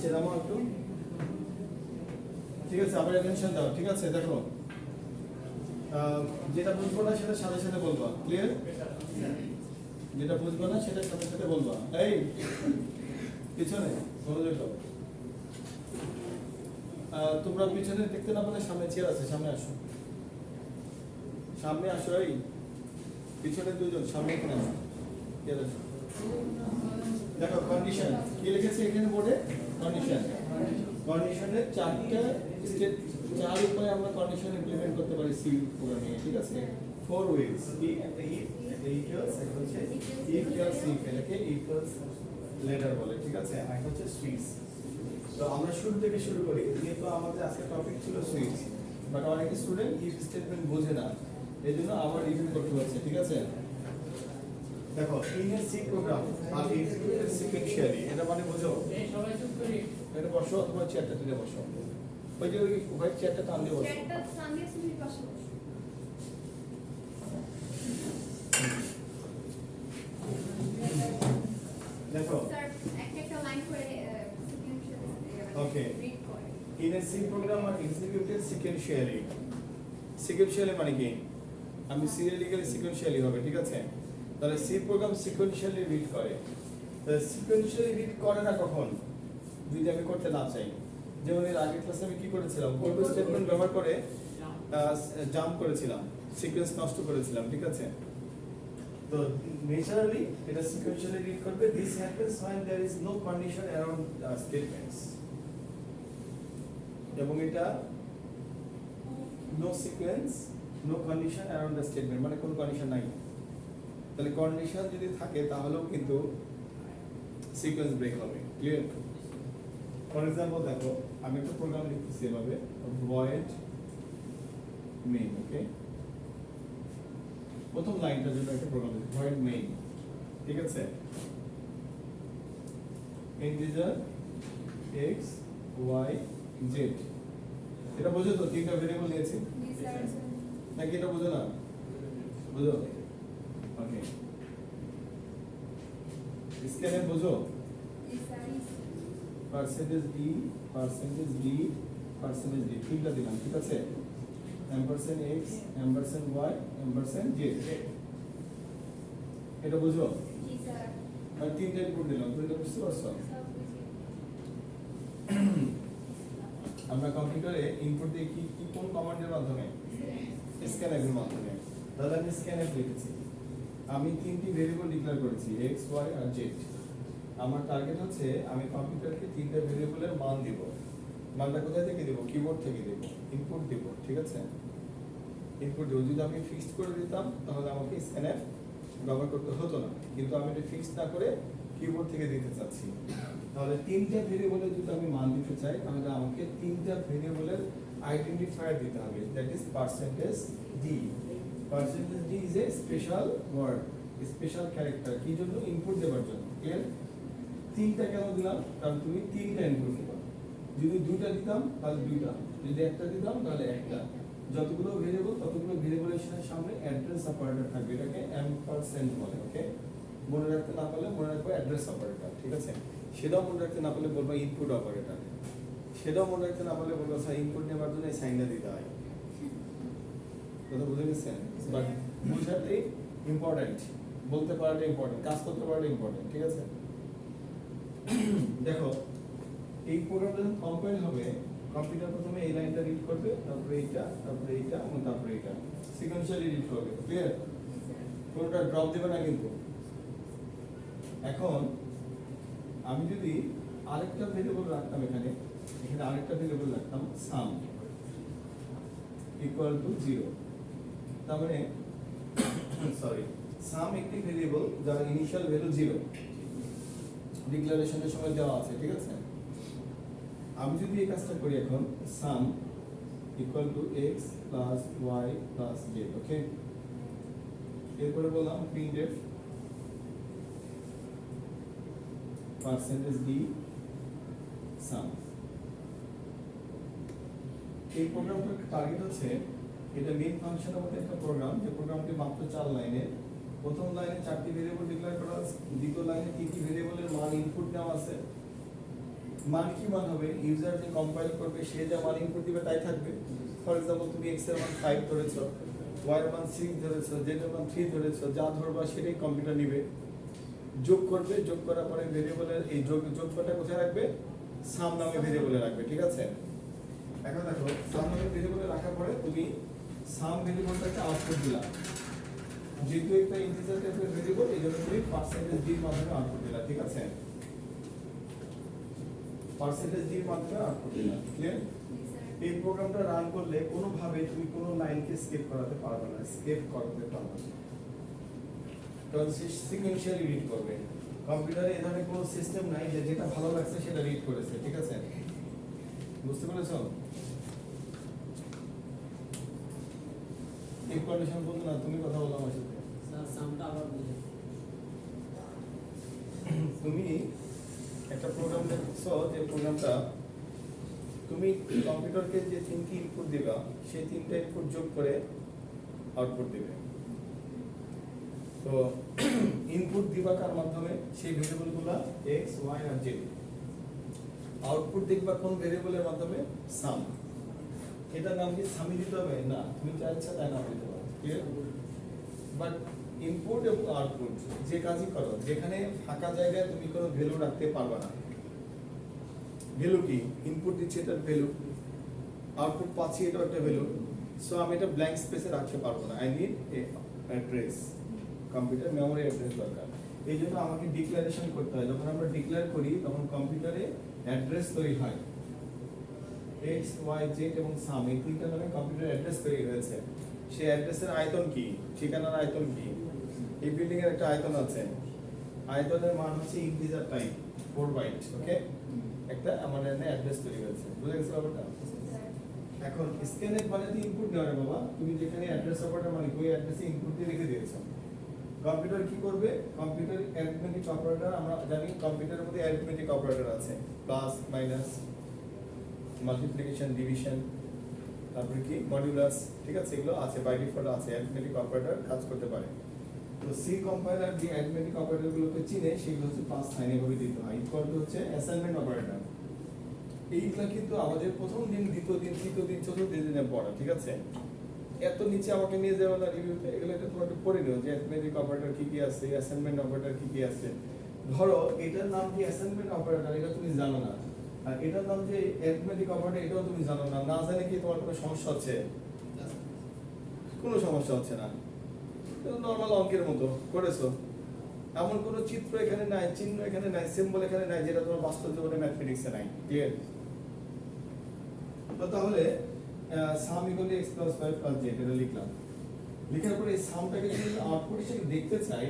নিচে নামো একটু, ঠিক আছে? আবার অ্যাটেনশন দাও, ঠিক আছে? দেখো যেটা বুঝবো না সেটা সাথে সাথে বলবা, ক্লিয়ার? যেটা বুঝবো না সেটা সাথে সাথে বলবা। এই পিছনে মনোযোগ দাও। তোমরা পিছনে দেখতে না পেলে সামনে চেয়ার আছে, সামনে আসো, সামনে আসো। এই পিছনে দুজন, সামনে এখানে আসো, চেয়ার আসো। দেখো কন্ডিশন কি লিখেছে এখানে বোর্ডে? কন্ডিশন। কন্ডিশনের চারটা স্টেপ, চার উপায়ে আমরা কন্ডিশন ইমপ্লিমেন্ট করতে পারি সি প্রোগ্রামে, ঠিক আছে? 4 ওয়েজ। ইফ হচ্ছে ইফ এলস ইফ, এটাকে ইফ এলস লেটার বলে, ঠিক আছে? আর হচ্ছে সুইচ। তো আমরা শুরু থেকে শুরু করি, যেহেতু আমাদের আজকে টপিক ছিল সুইচ, বাট অনেক স্টুডেন্ট ইফ স্টেটমেন্ট বোঝে না, এই জন্য আবার রিভিউ করতে হচ্ছে, ঠিক আছে? দেখো in a C program are executed sequentially, এটা মানে বুঝো? এই সবাই চুপ করি। এটা বসো, তোমার চেয়ারটা তুলে বসো, ওই যে ওই হোয়াইট চেয়ারটা টান দিয়ে বসো। চেয়ারটা সামনে সুবির পাশে বসো। দেখো স্যার একটা লাইন করে Okay. রিড করে। in a C program are executed sequentially. Sequentially মানে কি? আমি সিরিয়ালিক্যালি সিকোয়েন্সিয়ালি হবে, ঠিক আছে? তাহলে সি প্রোগ্রাম সিকোয়েন্সিয়ালি রিড করে। তাহলে সিকোয়েন্সিয়ালি রিড করে না কখন? যদি আমি করতে না চাই। যেমন এর আগের ক্লাসে আমি কি করেছিলাম? কোড স্টেটমেন্ট ব্যবহার করে জাম্প করেছিলাম, সিকোয়েন্স নষ্ট করেছিলাম, ঠিক আছে? তো ন্যাচারালি এটা সিকোয়েন্সিয়ালি রিড করবে। This happens when there is no condition around statements, এবং এটা no sequence no condition around the statement, মানে কোনো কন্ডিশন নাই। তাহলে কন্ডিশন যদি থাকে তাহলেও কিন্তু সিকোয়েন্স ব্রেক হবে, ক্লিয়ার? ফর এক্সাম্পল দেখো আমি একটা প্রোগ্রাম লিখতেছি এভাবে, ভয়েড মেইন, ওকে? প্রথম লাইনটার জন্য একটা প্রোগ্রাম লিখি, ভয়েড মেইন, ঠিক আছে? ইন্টিজার এক্স ওয়াই জেড, এটা বোঝো তো? তিনটা ভেরিয়েবল নিয়েছি নাকি? এটা বোঝো না? বুঝো? ওকে, স্ক্যানার বোঝো? পার্সেন্টেজ ই, পার্সেন্টেজ ডি, পার্সেন্টেজ ডি, তিনটা দিলাম, ঠিক আছে? এম্পারসেন্ট এক্স, এম্পারসেন্ট ওয়াই, এম্পারসেন্ট জেড, এটা বুঝো? জি স্যার। আর তিনটা ইনপুট দিলাম, তোমরা বুঝতে পারছো? আমরা কম্পিউটারে ইনপুট দিয়ে কি কি কোন কমান্ডের মাধ্যমে? স্ক্যানএফের মাধ্যমে। তাহলে আমি স্ক্যানএফ লিখেছি, আমি তিনটি ভেরিয়েবল ডিক্লেয়ার করেছি এক্স ওয়াই আর জেড। আমার টার্গেট হচ্ছে আমি কম্পিউটারকে তিনটা ভেরিয়েবলের মান দিব। মানটা কোথায় থেকে দেব? কিবোর্ড থেকে দেব, ইনপুট দেব, ঠিক আছে? ইনপুট দেব। যদি আমি ফিক্সড করে দিতাম তাহলে আমাকে স্ক্যানএফ ব্যবহার করতে হতো না, কিন্তু আমি এটা ফিক্সড না করে কিবোর্ড থেকে দিতে চাচ্ছি। তাহলে তিনটা ভেরিয়েবলের যদি আমি মান দিতে চাই তাহলে আমাকে তিনটা ভেরিয়েবলের আইডেন্টিফায়ার দিতে হবে, that is percentage D. Percentage D is a special word, special character. কি জন্য? ইনপুট দেওয়ার জন্য। ক্লিয়ার? তিনটা কেন দিলাম? কারণ তুমি তিনটা ইনপুট দিবা। যদি দুইটা দিতাম তাহলে দুইটা, যদি একটা দিতাম তাহলে একটা। যতগুলো ভেরিয়েবল ততগুলো ভেরিয়েবলের সামনে অ্যাড্রেস অপারেটর থাকবে, এটাকে এম্পারসেন্ট বলে, ওকে? মনে রাখতে না পারলে মনে রাখবো অ্যাড্রেস অপারেটর, ঠিক আছে? সেটাও মনে রাখতে না পারলে বলবো ইনপুট অপারেটর। সেটাও মনে রাখতে না পারলে বলবো স্যার ইনপুট নেওয়ার জন্য এই সাইনটা দিতে হয়। কথা বুঝে গেছেন? বাট বুঝাতে ইম্পর্টেন্ট, বলতে পারাটা ইম্পর্টেন্ট, কাজ করতে পারাটা ইম্পর্টেন্ট, ঠিক আছে? দেখো এই প্রোগ্রামটা যখন কম্পাইল হবে, কম্পিউটার প্রথমে এই লাইনটা রিড করবে, তারপরে এইটা, তারপরে এইটা এবং তারপরে এইটা, সিকোয়েন্সিয়ালি রিড করবে, ক্লিয়ার? কোনটা ড্রপ দেবে না কিন্তু। এখন আমি যদি আরেকটা ভেরিয়েবল রাখতাম এখানে, এখানে আরেকটা ভেরিয়েবল রাখতাম সাম ইকুয়াল টু 0, তার মানে সরি, সাম একটি ভেরিয়েবল যার ইনিশিয়াল ভ্যালু 0, ডিক্লারেশনের সময় দেওয়া আছে, ঠিক আছে? আমি যদি এই কাজটা করি এখন, sum equal to x plus y plus z, okay? এরপরে বললাম প্রিন্টএফ পার্সেন্টেজ ডি সাম। এই প্রোগ্রামটার টার্গেট হচ্ছে, এটা মেইন ফাংশনের মধ্যে একটা প্রোগ্রাম, যে প্রোগ্রামটি মাত্র 4 লাইনের। প্রথম লাইনে 4টি ভেরিয়েবল ডিক্লেয়ার করা আছে, দ্বিতীয় লাইনে 3টি ভেরিয়েবলের মান ইনপুট নেওয়া আছে, মান কি মান হবে? ইউজার যে কম্পাইল করবে সে যা মান ইনপুট দিবে তাই থাকবে। ফর এক্সাম্পল তুমি x এর মান 5 ধরেছো, y এর মান 6 ধরেছো, z এর মান 3 ধরেছো, যা ধরবা সেটাই কম্পিউটার নিবে, যোগ করবে, যোগ করার পরে ভেরিয়েবলের এই যোগফলটা কোথায় রাখবে? সাম নামে ভেরিয়েবলে রাখবে, ঠিক আছে? এখন দেখো সাম নামে ভেরিয়েবলে রাখার পরে তুমি সাম ভেরিয়েবলটাকে আউটপুট দিলা, যেহেতু একটা ইন্টিজার টাইপের ভেরিয়েবল এই জন্য তুমি পার্সেন্টেজ d এর মাধ্যমে আউটপুট দিলা, ঠিক আছে? পার্সেন্টেজ d এর মাধ্যমে আউটপুট দিলা, ক্লিয়ার? এই প্রোগ্রামটা রান করলে কোনোভাবে তুমি কোনো লাইনকে স্কিপ করাতে পারবে না, স্কিপ করতে পারবে না, কারণ সে সিকোয়েন্সিয়ালি রিড করবে। কম্পিউটারে এই ধরনের কোনো সিস্টেম নাই যে যেটা ভালো লাগছে সেটা রিড করেছে, ঠিক আছে? বুঝতে পেরেছো? এই কন্ডিশন বলতো না, তুমি কথা বলো আমার সাথে। স্যার সামটা আবার বুঝে তুমি একটা প্রোগ্রাম দেখছো, যে প্রোগ্রামটা তুমি কম্পিউটারকে যে তিনটি ইনপুট দিবা সেই তিনটা ইনপুট যোগ করে আউটপুট দিবে। তো ইনপুট দিবা কার মাধ্যমে? সেই ভেরিয়েবলগুলো x y আর z। আউটপুট দেখবা কোন ভেরিয়েবলের মাধ্যমে? সাম। এটার নাম কি সামি দিতে হবে? না, তুমি যা ইচ্ছা তাই নাম দিতে পারো, ক্লিয়ার? বাট ইনপুট এবং আউটপুট যে কাজই করো, যেখানে ফাঁকা জায়গায় তুমি কোনো ভ্যালু রাখতে পারবে না। ভ্যালু কি? ইনপুট দিচ্ছি এটার ভ্যালু, আউটপুট পাচ্ছি এটা একটা ভ্যালু, সো আমি এটা ব্ল্যাঙ্ক স্পেসে রাখতে পারবো না। I need a address, computer memory address দরকার। এই জন্য আমাকে ডিক্লারেশন করতে হয়। যখন আমরা ডিক্লেয়ার করি তখন কম্পিউটারে অ্যাড্রেস তৈরি হয়, x y z এবং সাম এই তিনটা নামে কম্পিউটার অ্যাড্রেস তৈরি হয়েছে। সেই অ্যাড্রেসের আয়তন কি? ঠিকানার আয়তন কি? এই বিল্ডিং এর একটা আয়তন আছে, আয়তনের মান হচ্ছে ইন্টিজার টাইপ 4 বাইট, ওকে? একটা আমাদের এখানে অ্যাড্রেস তৈরি হয়েছে, বুঝে গেছো ব্যাপারটা? এখন স্ক্যানের মানে তো ইনপুট নেওয়া রে বাবা, তুমি যেখানে অ্যাড্রেস অপারেটর মানে ওই অ্যাড্রেসে ইনপুট দিয়ে লিখে দিয়েছো। কম্পিউটার কি করবে? কম্পিউটার অ্যারিথমেটিক অপারেটর, আমরা জানি কম্পিউটারের মধ্যে অ্যারিথমেটিক অপারেটর আছে, প্লাস মাইনাস, মাল্টিপ্লিকেশন, ডিভিশন, তারপরে কি মডুলাস, ঠিক আছে? এগুলো আছে বাই ডিফল্ট আছে, অ্যারিথমেটিক অপারেটর কাজ করতে পারে। তো সি কম্পাইলার যে অ্যারিথমেটিক অপারেটরগুলোকে চিনে সেগুলো হচ্ছে প্লাস সাইন এভাবে দিতে হয়। ইকুয়াল টু হচ্ছে অ্যাসাইনমেন্ট অপারেটর। এইগুলা কিন্তু আমাদের প্রথম দিন, দ্বিতীয় দিন, তৃতীয় দিন, চতুর্থ দিনে পড়া, ঠিক আছে? এত নিচে আমাকে নিয়ে যাবে না রিভিউতে, এগুলো একটু তোমার একটু পড়ে নিও যে অ্যারিথমেটিক অপারেটর কি কি আছে, অ্যাসাইনমেন্ট অপারেটর কি কি আছে। ধরো এটার নাম কি অ্যাসাইনমেন্ট অপারেটর, এটা তুমি জানো না, আর এটার নাম যে অ্যারিথমেটিক অপারেটর এটাও তুমি জানো না, না জানে কি তোমার কোনো সমস্যা হচ্ছে? কোনো সমস্যা হচ্ছে না, নর্মাল অঙ্কের মতো করেছো। এমন কোনো চিত্র এখানে নাই, চিহ্ন এখানে নাই, সিম্বল এখানে নাই যেটা তোমার বাস্তব জীবনে ম্যাথমেটিক্সে নাই, ক্লিয়ার? তো তাহলে সাম equal x plus 5 plus z এটা লিখলাম। লেখার পরে এই সামটাকে যদি আউটপুট হিসেবে দেখতে চাই,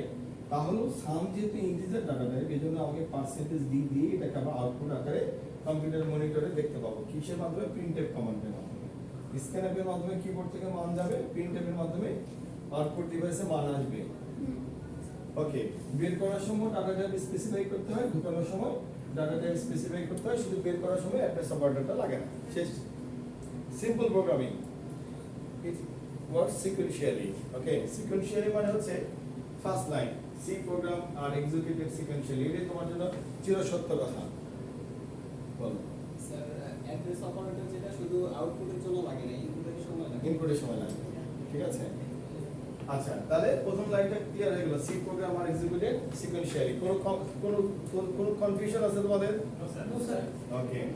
তাহলে সাম যেহেতু ইন্টিজার ডাটা টাইপ, এই জন্য আমাকে পার্সেন্টেজ d দিয়ে এটাকে আবার আউটপুট আকারে কম্পিউটার মনিটরে দেখতে পাবো। কিসের মাধ্যমে? প্রিন্টএফ কমান্ডের মাধ্যমে। স্ক্যানএফের মাধ্যমে কিবোর্ড থেকে মান যাবে, প্রিন্টএফের মাধ্যমে আউটপুট ডিভাইসে মান আসবে। ওকে, বের করার সময় ডাটা টাইপ স্পেসিফাই করতে হয়, ঢোকানোর সময় ডাটা টাইপ স্পেসিফাই করতে হয়, শুধু বের করার সময় অ্যাড্রেস অপারেটরটা লাগে না, শেষ। Simple programming, it works sequentially. Okay, sequentially মানে হচ্ছে first line, C program are executed sequentially, এটাই তোমার জন্য চিরসত্য কথা। বলো। স্যার অ্যাড্রেস অপারেটর যেটা শুধু আউটপুটের জন্য লাগে না, ইনপুটের সময় লাগে। ইনপুটের সময় লাগে, ঠিক আছে? আচ্ছা, তাহলে প্রথম লাইনটা ক্লিয়ার হয়ে গেল, C program are executed sequentially. কোনো কনফিউশন আছে তোমাদের? No sir. Okay.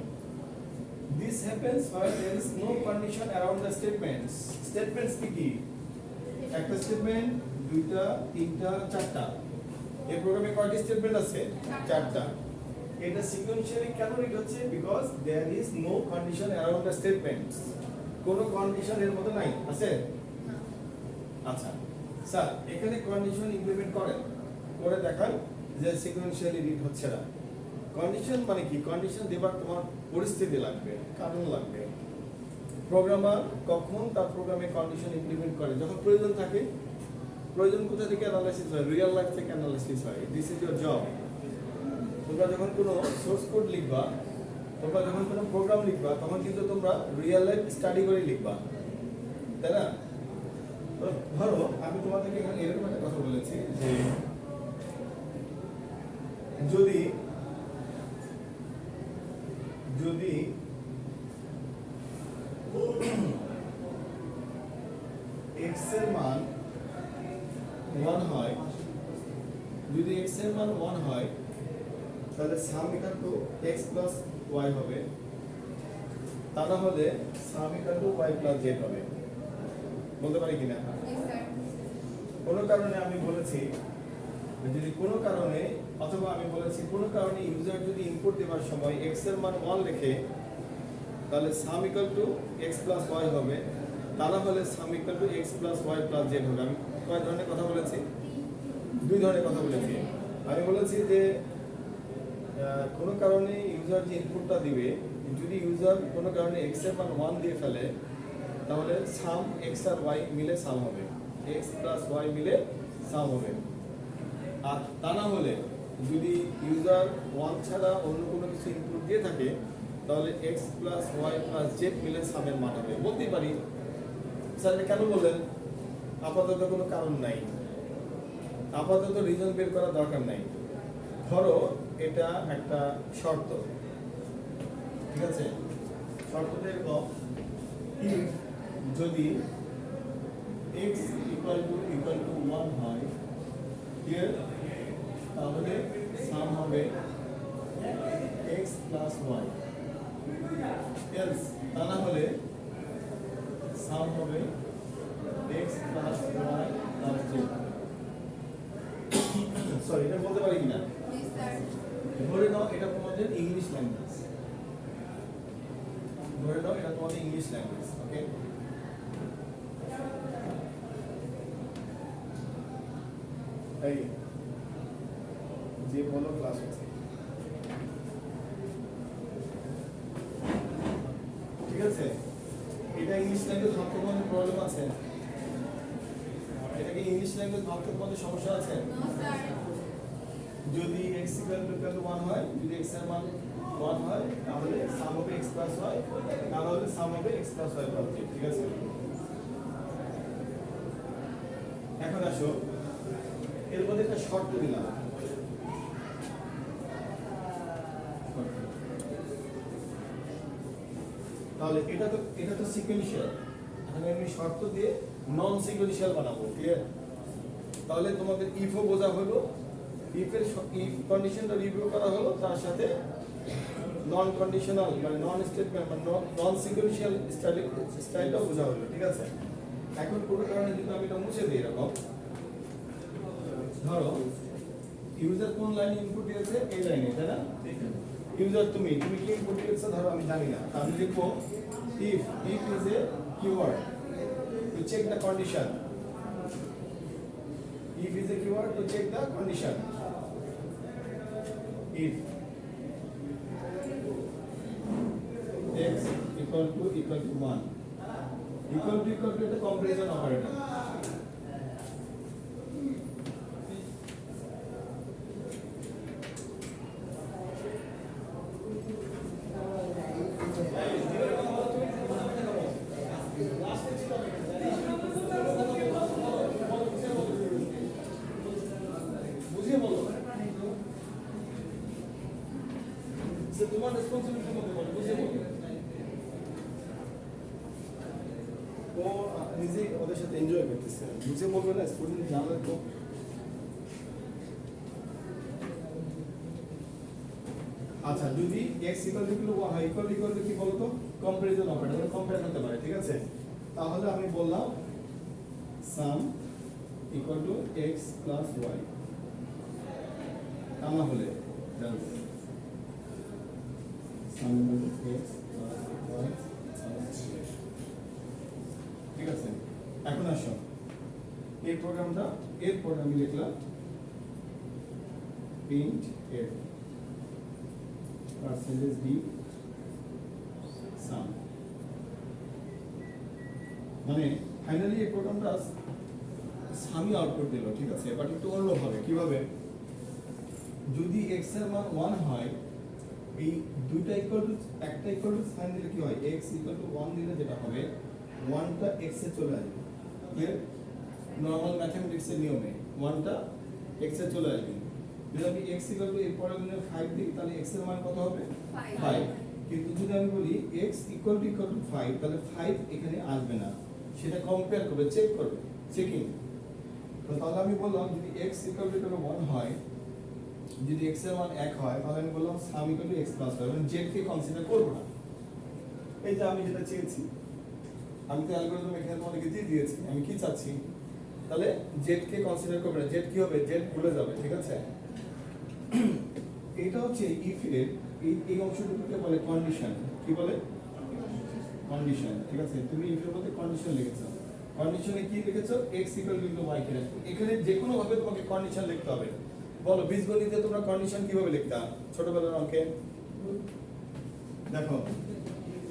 This happens when there is no condition around the statements. Statements কি? একটা স্টেটমেন্ট, দুইটা, তিনটা, চারটা। এই প্রোগ্রামে কয়টি স্টেটমেন্ট আছে? চারটা। এটা সিকোয়েন্সিয়ালি কেন রিড হচ্ছে? Because there is no condition around the statements. কোনো কন্ডিশন এর মধ্যে নাই, আছে? আচ্ছা স্যার, এখানে কন্ডিশন ইমপ্লিমেন্ট করেন, করে দেখান যে সিকোয়েন্সিয়ালি রিড হচ্ছে না। কন্ডিশন মানে কি? কন্ডিশন দেবার তোমার পরিস্থিতি লাগবে, কারণ লাগবে। প্রোগ্রামার কখন তার প্রোগ্রামে কন্ডিশন ইমপ্লিমেন্ট করে? যখন প্রয়োজন থাকে। প্রয়োজন কোথা থেকে অ্যানালাইসিস হয়? রিয়েল লাইফ থেকে অ্যানালাইসিস হয়। This is your job. তোমরা যখন কোনো সোর্স কোড লিখবা, তোমরা যখন কোনো প্রোগ্রাম লিখবা, তখন কিন্তু তোমরা রিয়েল লাইফ স্টাডি করে লিখবা, তাই না? তো ধরো আমি তোমাদেরকে এখানে এরকম একটা কথা বলেছি যে যদি 1 হয় তাহলে সাম equal two x plus y হবে, তা না হলে সাম equal two y plus z হবে। বলতে পারি কিনা? Yes, sir. কোনো কারণে আমি বলেছি যদি কোনো কারণে, অথবা আমি বলেছি কোনো কারণে ইউজার যদি ইনপুট দেওয়ার সময় x এর মান 1 রেখে তাহলে সাম equal two x plus y হবে, তা না হলে সাম equal two x plus y plus z হবে। আমি কয় ধরনের কথা বলেছি? দুই ধরনের কথা বলেছি। আমি বলেছি যে কোনো কারণে ইউজার যে ইনপুটটা দিবে, যদি ইউজার কোনো কারণে x এর মান 1 দিয়ে ফেলে তাহলে সাম x আর y মিলে সাম হবে, x প্লাস y মিলে সাম হবে। আর তা না হলে যদি ইউজার 1 ছাড়া অন্য কোনো কিছু ইনপুট দিয়ে থাকে তাহলে x plus y plus z মিলে সামের মান হবে। বলতেই পারি স্যার এটা কেন বললেন? আপাতত কোনো কারণ নাই, আপাতত রিজন বের করার দরকার নাই। ধরো এটা একটা শর্ত, ঠিক আছে? শর্তটা এরকম, if যদি x equal to 1 হয় here তাহলে সাম হবে x plus y, else তা না হলে সাম হবে x plus y plus z। Sorry, এটা বলতে পারি কিনা? Yes, sir. ধরে নাও এটা তোমাদের ইংলিশ ল্যাঙ্গুয়েজ, ধরে নাও এটা তোমাদের ইংলিশ ল্যাঙ্গুয়েজ, ওকে? এই যে বলো ক্লাস হচ্ছে, ঠিক আছে? এটা ইংলিশ ল্যাঙ্গুয়েজ ভাবতে তোমাদের প্রবলেম আছে? এটা কি ইংলিশ ল্যাঙ্গুয়েজ ভাবতে তোমাদের সমস্যা আছে? No, sir. যদি x equal to 1 হয়, যদি x এর মান 1 হয় তাহলে সাম হবে x প্লাস y, তাহলে সাম হবে x plus y plus z, ঠিক আছে? এখন আসো এর মধ্যে একটা শর্ত দিলাম, তাহলে এটা তো সিকোয়েন্সিয়াল, এখন আমি শর্ত দিয়ে নন সিকোয়েন্সিয়াল বানাবো, ক্লিয়ার? তাহলে তোমাদের ইফও বোঝা হলো, ইফ কন্ডিশনটা রিভিউ করা হলো, তার সাথে নন কন্ডিশনাল মানে নন স্টেটমেন্ট মানে নন সিকোয়েন্সিয়াল স্টাইলটাও বোঝা হলো, ঠিক আছে? এখন কোনো কারণে যদি আমি এটা মুছে দিই এরকম, ধরো ইউজার কোন লাইনে ইনপুট দিয়েছে? এই লাইনে, তাই না? ইউজার তুমি কি ইনপুট দিয়েছো ধরো আমি জানি না, আমি লিখবো if is a keyword to check the condition, if is a keyword to check the condition, if x equal to 1 equal to a comparison operator, বুঝিয়ে বলো যে তোমার রেসপন্সিবিলিটির মধ্যে বলো, বুঝিয়ে বলো। ও নিজেই ওদের সাথে এনজয় করতেছে, বুঝে বলবে না, স্টুডেন্ট জানলে তো। আচ্ছা, যদি x equal to y equal to কি বলতো? কম্পারিজন অপারেটর, কম্পেয়ার করতে পারে, ঠিক আছে? তাহলে আমি বললাম সাম equal two x plus y, তা না হলে সাম equal two x plus y, ঠিক আছে? এখন আসো এই প্রোগ্রামটা, এরপর আমি লিখলাম print f percentage d sum, মানে ফাইনালি এই প্রোগ্রামটা সামই আউটপুট দিল, ঠিক আছে? বাট একটু অন্যভাবে। কিভাবে? যদি x এর মান 1 হয়, এই দুইটা ইকুয়াল টু একটা ইকুয়াল টু সাইন দিলে কি হয়? x ইকুয়াল টু 1 দিলে যেটা হবে 1টা x এ চলে আসবে, ক্লিয়ার? নরমাল ম্যাথমেটিক্স এর নিয়মে 1টা x এ চলে আসবে। যদি আমি x ইকুয়াল টু এরপরে যদি 5 দিই তাহলে x এর মান কত হবে? 5। কিন্তু যদি আমি বলি x ইকুয়াল টু 5 তাহলে 5 এখানে আসবে না, সেটা কম্পেয়ার করবে, চেক করবে, চেকিং। তো তাহলে আমি বললাম যদি x ইকুয়াল টু 1 হয় যদি x এর মান 1 হয় তাহলে আমি বললাম sum equal to x plus y, মানে z কে কনসিডার করব না। এই যে আমি যেটা চেয়েছি, আমি তো অ্যালগরিদম এখানে তোমাদেরকে দিয়ে দিয়েছি, আমি কি চাচ্ছি, তাহলে z কে কনসিডার করবে না, z কি হবে, z ভুলে যাবে, ঠিক আছে। এটা হচ্ছে if এর এই অংশটুকুকে বলে কন্ডিশন, কি বলে, কন্ডিশন, ঠিক আছে। তুমি if এর মধ্যে কন্ডিশন লিখেছো, কন্ডিশনে কি লিখেছো, x equal to y কে রাখো। এখানে যে কোনো ভাবে তোমাকে কন্ডিশন লিখতে হবে। বলো বীজগণিতে তোমরা কন্ডিশন কিভাবে লিখতা ছোটবেলার অঙ্কে? দেখো,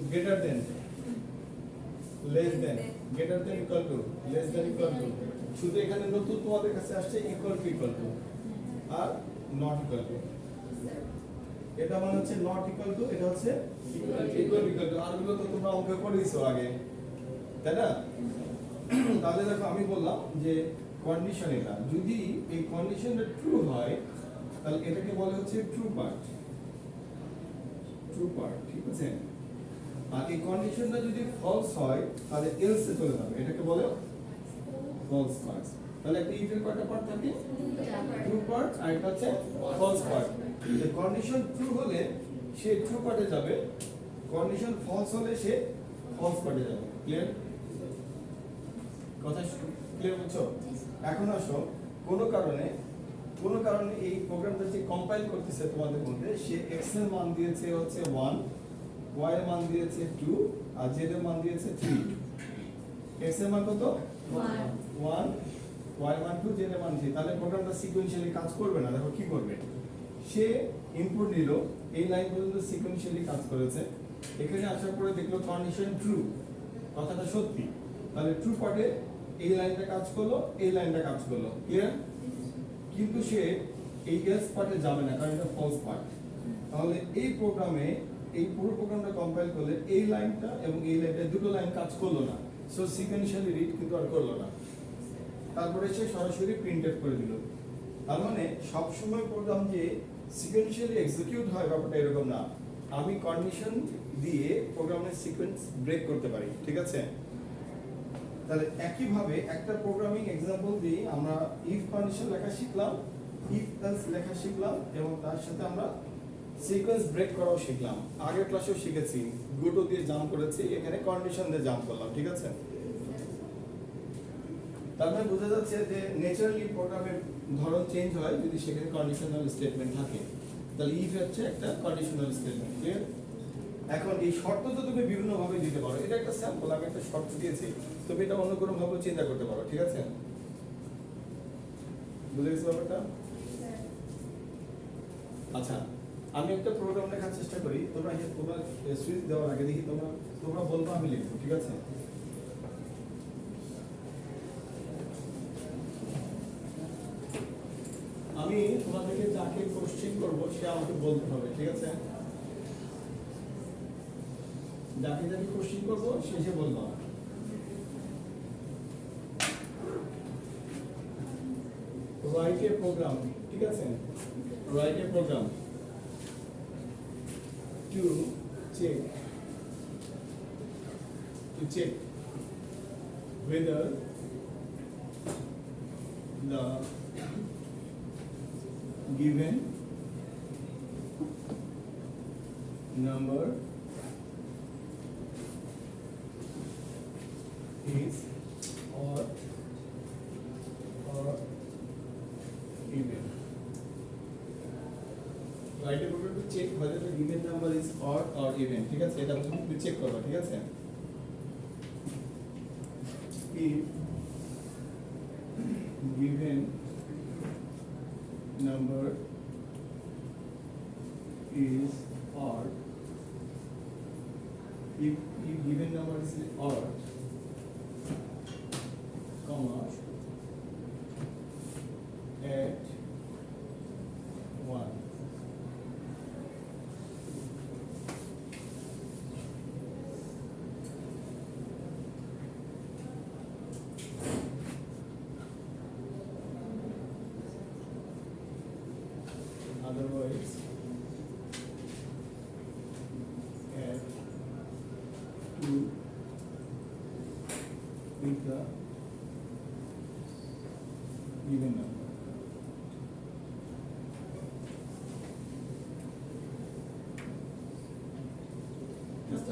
greater than, less than, greater than equal to, less than equal to. শুধু এখানে নতুন তোমাদের কাছে আসছে equal to are not equal to. এটা মানে হচ্ছে নট ইকুয়াল টু, এটা হচ্ছে ইকুয়াল টু। আর গুলো তো তোমরা অঙ্ক করেছো আগে, তাই না? তাহলে দেখো আমি বললাম যে কন্ডিশন, এটা যদি এই কন্ডিশনটা ট্রু হয় তাহলে এটাকে বলে হচ্ছে ট্রু পার্ট, ঠিক আছে। আর এই কন্ডিশনটা যদি ফলস হয় তাহলে এলস এ চলে যাবে, এটাকে বলে ফলস পার্ট। তাহলে একটা ইফ এর কয়টা পার্ট থাকে, ট্রু পার্ট, আর একটা হচ্ছে ফলস পার্ট। যে কন্ডিশন ট্রু হলে সে ট্রু পার্টে যাবে, কন্ডিশন ফলস হলে সে ফলস পার্টে যাবে। ক্লিয়ার? কথা ক্লিয়ার বুঝছো? এখন আসো, কোনো কারণে এই প্রোগ্রামটা যে কম্পাইল করতেছে তোমাদের মধ্যে, সে x এর মান দিয়েছে হচ্ছে 1, y এর মান দিয়েছে 2 আর z এর মান দিয়েছে 3। x এর মান কত, 1, y এর মান 2, z এর মান 3। তাহলে প্রোগ্রামটা সিকোয়েন্সিয়ালি কাজ করবে না। দেখো কি করবে, সে ইনপুট নিল, এই লাইন পর্যন্ত সিকোয়েন্সিয়ালি কাজ করেছে, এখানে আসার পরে দেখলো কন্ডিশন ট্রু, কথাটা সত্যি, তাহলে ট্রু পার্টে এই লাইনটা কাজ করলো, এই লাইনটা কাজ করলো। ক্লিয়ার? কিন্তু সে এই এলস পার্টে যাবে না, কারণ এটা ফলস পার্ট। তাহলে এই প্রোগ্রামে, এই পুরো প্রোগ্রামটা কম্পাইল করলে এই লাইনটা এবং এই লাইনটা দুটো লাইন কাজ করলো না, সো সিকোয়েন্সিয়ালি রিড কিন্তু আর করলো না। তারপরে সে সরাসরি প্রিন্টএফ করে দিল। তার মানে সবসময় প্রোগ্রাম যে সিকোয়েন্সিয়ালি এক্সিকিউট হয় ব্যাপারটা এরকম না, আমি কন্ডিশন দিয়ে প্রোগ্রামের সিকোয়েন্স ব্রেক করতে পারি, ঠিক আছে। তাহলে একইভাবে একটা প্রোগ্রামিং এক্সাম্পল দিয়ে আমরা ইফ কন্ডিশন লেখা শিখলাম, ইফ এলস লেখা শিখলাম, এবং তার সাথে আমরা সিকোয়েন্স ব্রেক করাও শিখলাম। আগের ক্লাসেও শিখেছি, গোটো দিয়ে জাম্প করেছি, এখানে কন্ডিশন দিয়ে জাম্প করলাম, ঠিক আছে। তার মানে বোঝা যাচ্ছে যে ন্যাচারালি প্রোগ্রামের ধরন চেঞ্জ হয় যদি সেখানে কন্ডিশনাল স্টেটমেন্ট থাকে। তাহলে ইফ হচ্ছে একটা কন্ডিশনাল স্টেটমেন্ট। ক্লিয়ার? এখন এই শর্ত তো তুমি বিভিন্ন ভাবে দিতে পারো, এটা একটা স্যাম্পল, আমি একটা শর্ত দিয়েছি, তুমি এটা অন্য কোনো ভাবে চিন্তা করতে পারো, ঠিক আছে। বুঝে গেছো ব্যাপারটা? আচ্ছা, আমি একটা প্রোগ্রাম লেখার চেষ্টা করি, তোমরা সুইচ দেওয়ার আগে দেখি তোমরা বলবো, আমি লিখবো, ঠিক আছে। আমি তোমাদেরকে যাকে কোশ্চেন করবো সে আমাকে বলতে হবে, ঠিক আছে। যাকে কোশ্চেন করবো সে বলবো। রাইট এ প্রোগ্রাম, ঠিক আছে, write a program to check whether the given number is or even. Write a program to check whether the given number is odd or even. ঠিক আছে, এটা তুমি চেক করবে, ঠিক আছে। If given number is odd, if given number is odd, comma, at 1, otherwise at 2 with the given number.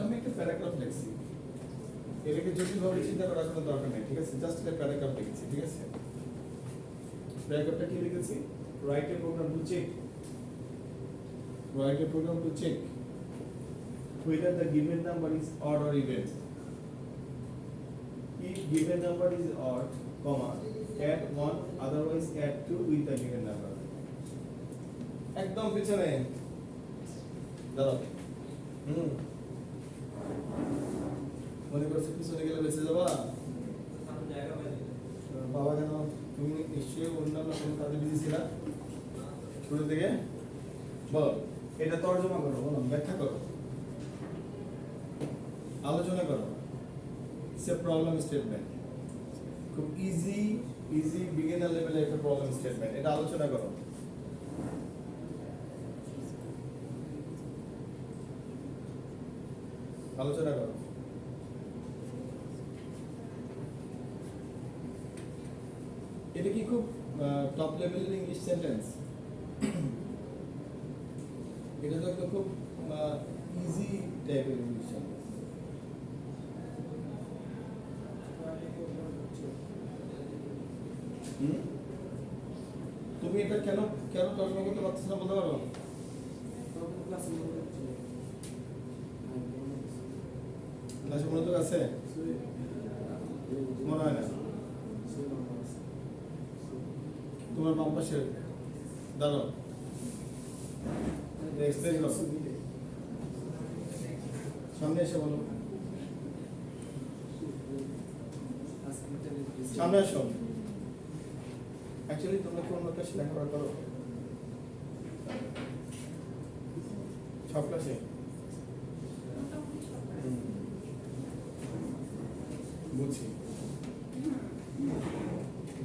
আমি একটা paragraph লিখছি, এটাকে জটিলভাবে চিন্তা করার কোনো দরকার নেই, ঠিক আছে? জাস্ট একটা প্যারাগ্রাফ লিখেছি, ঠিক আছে? প্যারাগ্রাফটা কি লিখেছি? Write a program to check, write a program to check whether the given number is odd or even. If given number is odd, comma, add 1, otherwise add 2 with the given number. একদম পিছনে দাঁড়াও। মনে করছো পিছনে গেলে বেঁচে যাবা? বাবা কেন, তুমি নিশ্চয়ই অন্যান্য কোনো কাজে বিজি ছিলা শুরু থেকে? বলো, এটা তর্জমা করো, বলো, ব্যাখ্যা করো, আলোচনা করো। ইটস এ প্রবলেম স্টেটমেন্ট, খুব ইজি বিগিনার লেভেলে একটা প্রবলেম স্টেটমেন্ট, এটা আলোচনা করো। আলোচনা করো। এটা কি খুব টপ লেভেলের ইংলিশ সেন্টেন্স? এটা তো একটা খুব ইজি টাইপের ইংলিশ সেন্টেন্স। তুমি এটা কেন কেন তর্জমা করতে পারছো না বলতে পারো? ক্লাসে মনোযোগ আছে? মনে হয় না। তোমার বাম পাশে দাঁড়াও, এক্সপ্লেইন করো, সামনে এসে বলো, সামনে আসো। অ্যাকচুয়ালি তোমরা কোন ক্লাসে লেখাপড়া করো? সব ক্লাসে? বুঝছি,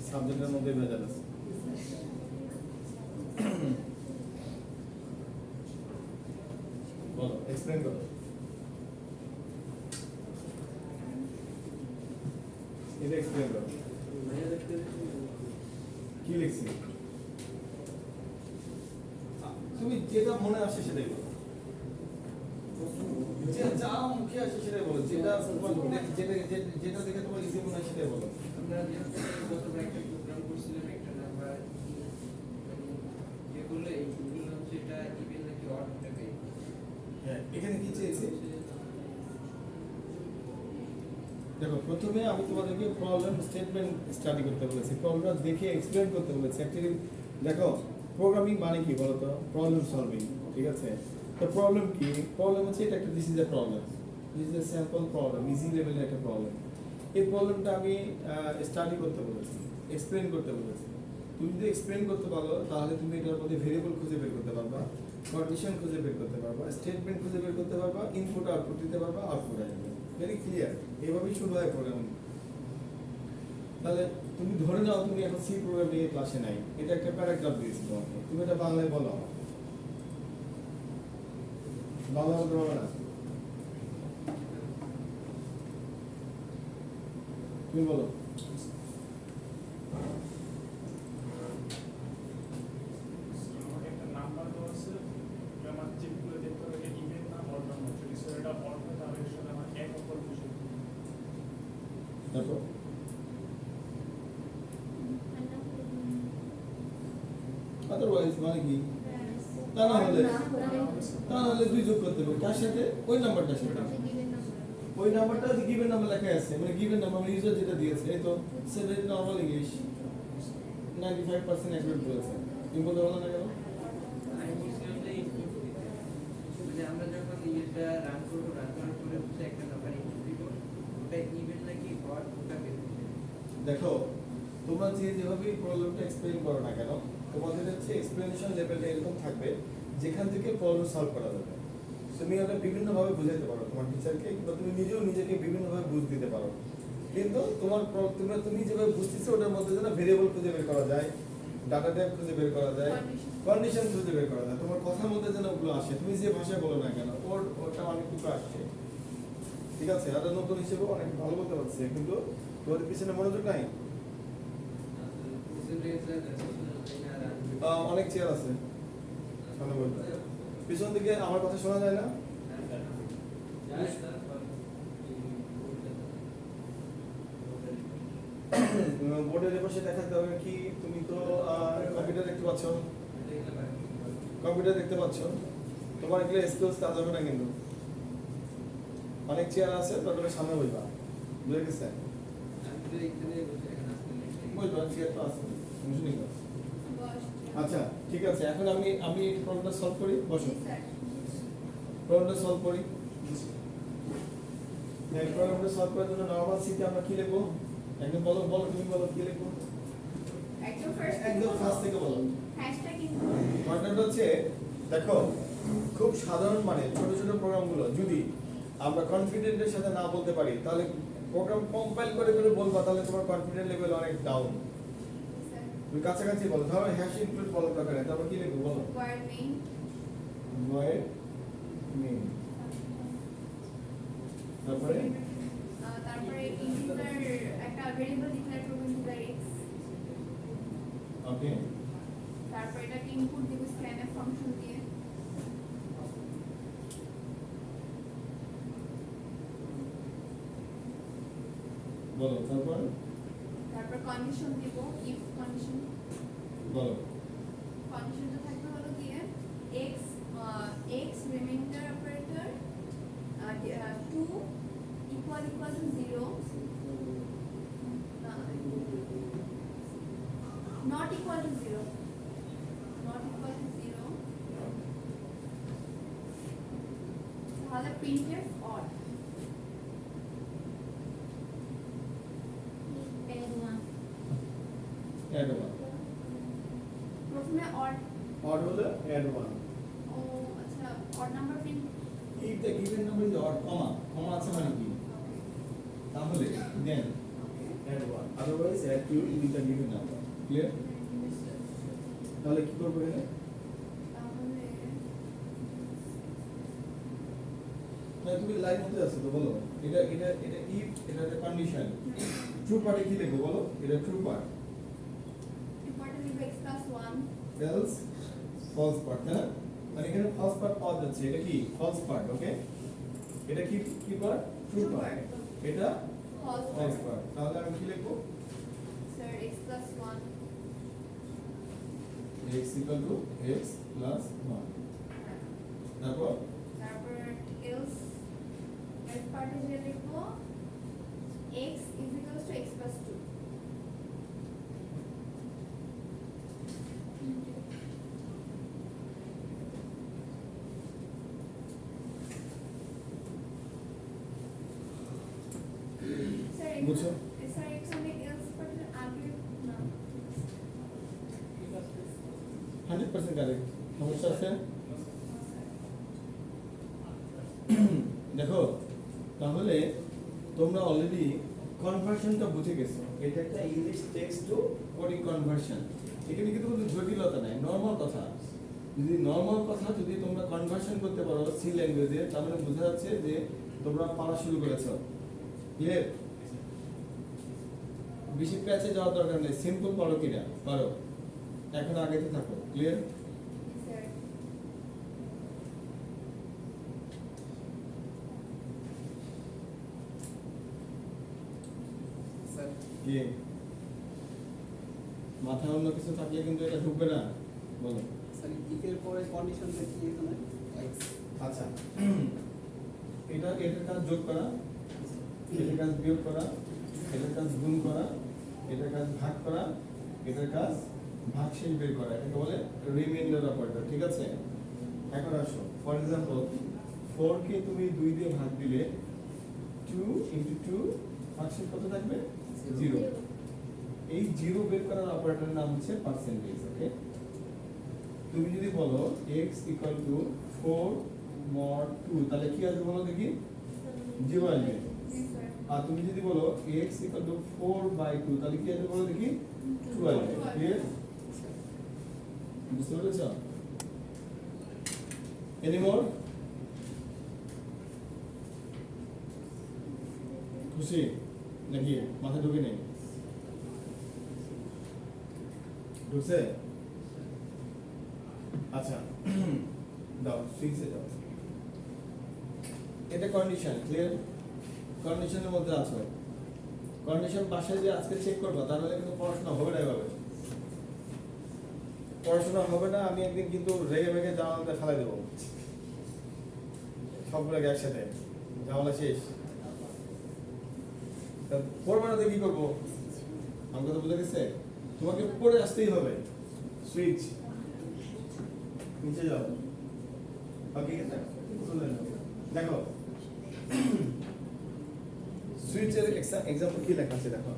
সাবজেক্টের মধ্যে ভেজাল আছে। বলো, এক্সপ্লেইন করো। এটা এক্সপ্লেইন করো, কি লিখছি? তুমি যেটা মনে আসে সেটাই বলো, যে যা মুখে আসে সেটাই বলো, যেটা তোমার যেটা যেটা দেখে তোমার ইজি মনে হয় সেটাই বলো। আমরা গতবার একটা প্রোগ্রাম করছিলাম, একটা নাম্বার যেগুলো এইগুলো হচ্ছে এটা ইভেন নাকি অড হবে। হ্যাঁ, এখানে কি চেয়েছে দেখো, প্রথমে আমি তোমাদেরকে প্রবলেম স্টেটমেন্ট স্টাডি করতে বলেছি, প্রবলেমটা দেখে এক্সপ্লেন করতে বলেছি। অ্যাকচুয়ালি দেখো, প্রোগ্রামিং মানে কি বলো তো? প্রবলেম সলভিং, ঠিক আছে? তো প্রবলেম কি? প্রবলেম হচ্ছে এটা একটা, this is a problem, this is a sample problem, easy লেভেলের একটা প্রবলেম। এই প্রবলেমটা আমি স্টাডি করতে বলেছি, এক্সপ্লেন করতে বলেছি। তুমি যদি এক্সপ্লেন করতে পারো তাহলে তুমি এটার মধ্যে ভেরিয়েবল খুঁজে বের করতে পারবা, কন্ডিশন খুঁজে বের করতে পারবা, স্টেটমেন্ট খুঁজে বের করতে পারবা, ইনপুট আউটপুট দিতে পারবা, আউটপুট আসবে। ভেরি ক্লিয়ার, এইভাবেই শুরু হয় প্রোগ্রামিং। তাহলে তুমি ধরে নাও তুমি এখন সি প্রোগ্রামিং এর ক্লাসে নাই, এটা একটা প্যারাগ্রাফ দিয়েছি তোমাকে, তুমি এটা বাংলায় বলো, বাংলা বলতে পারবে না? তুমি বলো। তারপর আদারওয়াইজ মানে কি? তা না হলে দুই যোগ করতে হবে, কার সাথে? ওই নাম্বারটার সাথে। ওই নাম্বারটা গিভেন নাম্বার লেখা আছে, মানে গিভেন নাম্বার মানে ইউজার যেটা দিয়েছে, এই তো সেভেন নরমাল ইংলিশ 95% অ্যাকুরেট বলেছে। তুমি বলতে পারো না কেন? আমি বুঝলাম যে ইনপুট দিতে, মানে আমরা যখন এটা রান করবো, রান করার পরে হচ্ছে একটা নাম্বার ইনপুট দিব, ওটা ইভেন নাকি অড ওটা বের করতে হবে। দেখো, তোমরা যেভাবে প্রবলেমটা এক্সপ্লেইন করো না কেন, তোমাদের হচ্ছে এক্সপ্লেনেশন লেভেলটা এরকম থাকবে যেখান থেকে প্রবলেম সলভ করা যাবে। তুমি ওটা বিভিন্নভাবে বুঝাইতে পারো তোমার টিচারকে, বা তুমি নিজেও নিজেকে বিভিন্নভাবে বুঝ দিতে পারো। কিন্তু তুমি যেভাবে বুঝতেছো ওটার মধ্যে যেন ভেরিয়েবল খুঁজে বের করা যায়, ডাটা টাইপ খুঁজে বের করা যায়, কন্ডিশন খুঁজে বের করা যায়, তোমার কথার মধ্যে যেন ওগুলো আসে, তুমি যে ভাষায় বলো না কেন ওটা অনেকটুকু আসছে, ঠিক আছে? আর নতুন হিসেবে অনেক ভালো বলতে পারছে, কিন্তু তোমাদের পিছনে মনোযোগ নাই। অনেক চেয়ার আছে সামনে বলতে, পিছন দিকে আমার কথা শোনা যায় না? বোর্ডের পাশে দেখাতে হবে কি তুমি তো কম্পিউটার দেখতে পাচ্ছ, কম্পিউটার দেখতে পাচ্ছ, তোমার এগুলো স্কিলস কাজ হবে না কিন্তু অনেক চেয়ার আছে তারপরে সামনে বইবা, বুঝে গেছে? বইবা চেয়ার তো আছে, বুঝলি না? বস। আচ্ছা ঠিক আছে, এখন আমি প্রবলেমটা সলভ করি, বসো জি স্যার। প্রবলেমটা সলভ করি। এই প্রবলেমটা সলভ করার জন্য নরমাল সিতে আমরা কি লিখবো? একদম বলো বলো তুমি বলো কি লিখবো? একদম ফার্স্ট একদম ফার্স্ট থেকে বলো। Hashtag input. পয়েন্টটা হচ্ছে দেখো খুব সাধারণ মানে ছোট ছোট প্রোগ্রামগুলো যদি আমরা কনফিডেন্টের সাথে না বলতে পারি তাহলে প্রোগ্রাম কম্পাইল করে করে বলবা তাহলে তোমার কনফিডেন্ট লেভেল অনেক ডাউন। স্যার। তুমি কাছাকাছি বলো, ধরো হ্যাশ ইনক্লুড বলো দরকার নেই, তারপর কি লিখবো বলো? void main। void main তারপরে তারপরে ইন্টিজার একটা ভেরিয়েবল ডিক্লেয়ার করব ইন্টিজার x। ওকে তারপর এটাকে ইনপুট দেব scanf ফাংশন দিয়ে। বলো তারপর তারপর কন্ডিশন দেব if কন্ডিশন। বলো কন্ডিশনটা থাকবে হলো গিয়ে x reminder operator 2 equal to 0 not equal to 0 তাহলে printf odd add one প্রথমে odd odd হলে add one ও আচ্ছা odd number print if the given number is odd comma আছে মানে কি তাহলে then add one otherwise add two with the given number clear তাহলে কি করব এখানে তাহলে না তুমি লাইন মধ্যে আছো তো বলো এটা if এটা একটা কন্ডিশন ট্রু পার্টে কি লিখবো বলো এটা ট্রু পার্ট important লিখব x plus 1 else false part না মানে এখানে false part পাওয়া যাচ্ছে এটা কি false part ওকে এটা কি part true True part part. এটা false false part তাহলে আমি কি লিখবো sir x plus 1 x equal to x plus 1 তারপর else পার্টে যে লিখব x is equals to x plus 2 sir বুঝছো? স্যার এখানে else পার্টে আগে না 100% কারেক্ট সমস্যা আছে দেখো তাহলে তোমরা অলরেডি কনভার্সনটা বুঝে গেছো এটা একটা English text to coding conversion এখানে কিন্তু কোনো জটিলতা নাই নরমাল কথা যদি নরমাল কথা যদি তোমরা কনভার্সন করতে পারো সি ল্যাঙ্গুয়েজে তার মানে বোঝা যাচ্ছে যে তোমরা পড়া শুরু করেছো ক্লিয়ার বেশি প্যাচে যাওয়ার দরকার নেই সিম্পল পড়ো কিনা পারো এখন আগেতে থাকো ক্লিয়ার স্যার স্যার কি মাথায় অন্য কিছু থাকলে কিন্তু এটা ঢুকবে না বলো স্যার ইফের পরে কন্ডিশনটা কি এখানে x আচ্ছা এটার কাজ যোগ করা এটার কাজ বিয়োগ করা এটার কাজ গুণ করা এটার কাজ ভাগ করা এটার কাজ ভাগশেষ বের করা এটাকে বলে রিমাইন্ডার অপারেটর ঠিক আছে এখন আসো ফর এক্সাম্পল 4 কে তুমি 2 দিয়ে ভাগ দিলে 2 into 2 ভাগশেষ কত থাকবে 0 এই 0 বের করার অপারেটরের নাম হচ্ছে পার্সেন্টেজ ওকে তুমি যদি বলো x equal to 4 mod 2 তাহলে কি আসবে বলো দেখি 0 আসবে জি স্যার আর তুমি যদি বলো x equal to 4/2 তাহলে কি আসবে বলো দেখি 2 আসবে ক্লিয়ার বুঝতে পেরেছো এনি মোর খুশি নাকি মাথা ঢুকে নেই ঢুকছে আচ্ছা দাও 6 এ দাও এটা কন্ডিশন, ক্লিয়ার? কন্ডিশনের মধ্যে আছো। কন্ডিশন বাসায় যে আজকে চেক করবা তাহলে কিন্তু পড়াশোনা হবে না এভাবে। পড়াশোনা হবে না, আমি একদিন কিন্তু রেগে মেগে জামালটা ফেলাই দেবো সবগুলোকে একসাথে, জামালা শেষ। তা পড়বে না তো কি করবো? আমাকে তো বুঝে গেছে, তোমাকে পড়ে আসতেই হবে। সুইচ নিচে যাও, ওকে দেখো সুইচের এক্সাম্পল কি লেখা আছে দেখো।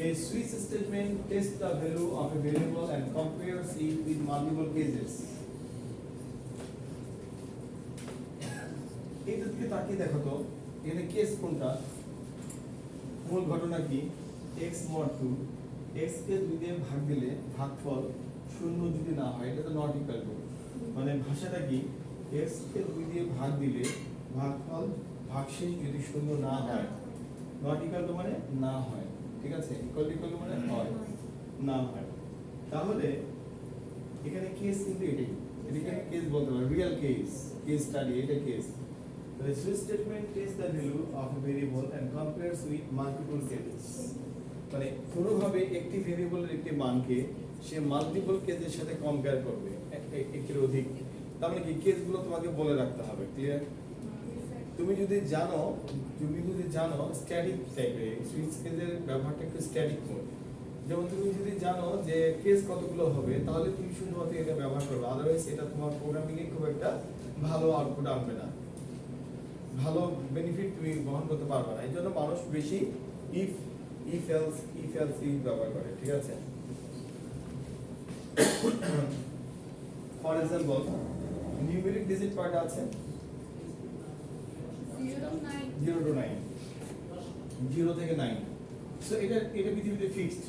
A switch statement tests the value of a variable and compares it with multiple cases. এটা দিকে তাকিয়ে দেখো তো, এখানে কেস কোনটা? মূল ঘটনা কি? x mod 2 x কে 2 দিয়ে ভাগ দিলে ভাগফল শূন্য যদি না হয়, এটা তো নট ইকুয়াল টু, মানে ভাষাটা কি? x কে 2 দিয়ে ভাগ দিলে ভাগফল ভাগশেষ যদি শূন্য না হয়, নট ইকুয়াল টু মানে না হয়, ঠিক আছে? ইকুয়াল টু মানে হয়, না হয়। তাহলে এখানে কেস কিন্তু এটাকে কেস বলতে পারে, রিয়েল কেস, কেস স্টাডি, এটা case. The switch statement takes the value of a variable and compares with multiple cases. মানে কোনোভাবে একটি ভেরিয়েবলের একটি মানকে সে মাল্টিপল কেসের সাথে কম্পেয়ার করবে, একটির অধিক। তার মানে কি কেসগুলো তোমাকে বলে রাখতে হবে, ক্লিয়ার? তুমি যদি জানো স্ট্যাটিক টাইপের সুইচ কেসের ব্যবহারটা একটু স্ট্যাটিক মোড, যেমন তুমি যদি জানো যে কেস কতগুলো হবে তাহলে তুমি শুধুমাত্র এটা ব্যবহার করবে, আদারওয়াইজ এটা তোমার প্রোগ্রামিং এ খুব একটা ভালো আউটপুট আনবে না, ভালো বেনিফিট তুমি বহন করতে পারবে না। এই জন্য মানুষ বেশি ইফ এলস ব্যবহার করে, ঠিক আছে? ফর এক্সাম্পল নিউমেরিক ডিজিট কয়টা আছে? 0 to 9, 0 থেকে 9। সো এটা পৃথিবীতে fixed,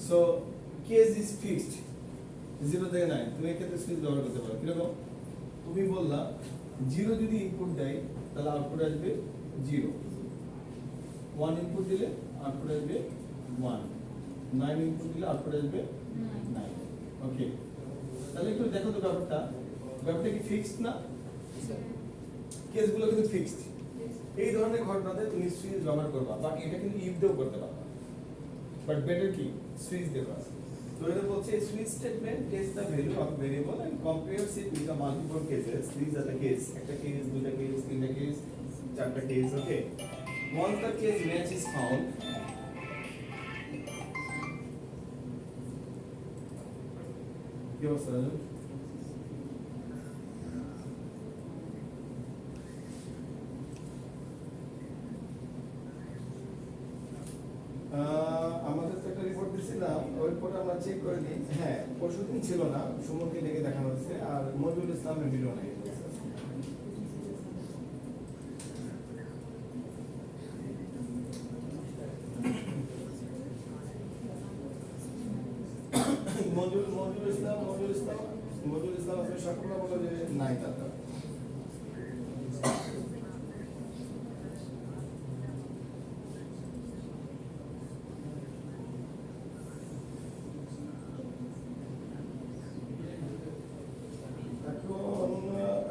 so case is fixed 0 থেকে 9। তুমি এক্ষেত্রে সুইচ ব্যবহার করতে পারো। কিরকম? তুমি বললা 0 যদি ইনপুট দেয় তাহলে আউটপুট আসবে 0, 1 ইনপুট দিলে আউটপুট আসবে 1, 9 ইনপুট দিলে আউটপুট আসবে 9। ওকে, তাহলে একটু দেখো তো ব্যাপারটা কি ফিক্সড না? কেসগুলো কিন্তু ফিক্সড। এই ধরনের ঘটনাতে তুমি সুইচ ব্যবহার করবা, বাট এটা কিন্তু ইফ দিয়েও করতে পারবা, বাট বেটার কি সুইচ দেবা। তো এটা বলছে switch statement test the value of variable and compares it with the multiple cases. This are the case, একটা কেস, দুইটা কেস, তিনটা কেস, চারটা case. Okay, once the case match is found, কি অবস্থা রাজু? আমাদের তো একটা রিপোর্ট দিছিলাম, ওই রিপোর্ট আমরা চেক করে নিই। হ্যাঁ, পরশুদিন ছিল না, সুমনকে ডেকে দেখানো হচ্ছে, আর মজুল ইসলামের ভিডিও নাই। মজুল ইসলাম আসলে সকলরা বলে যে নাই তার।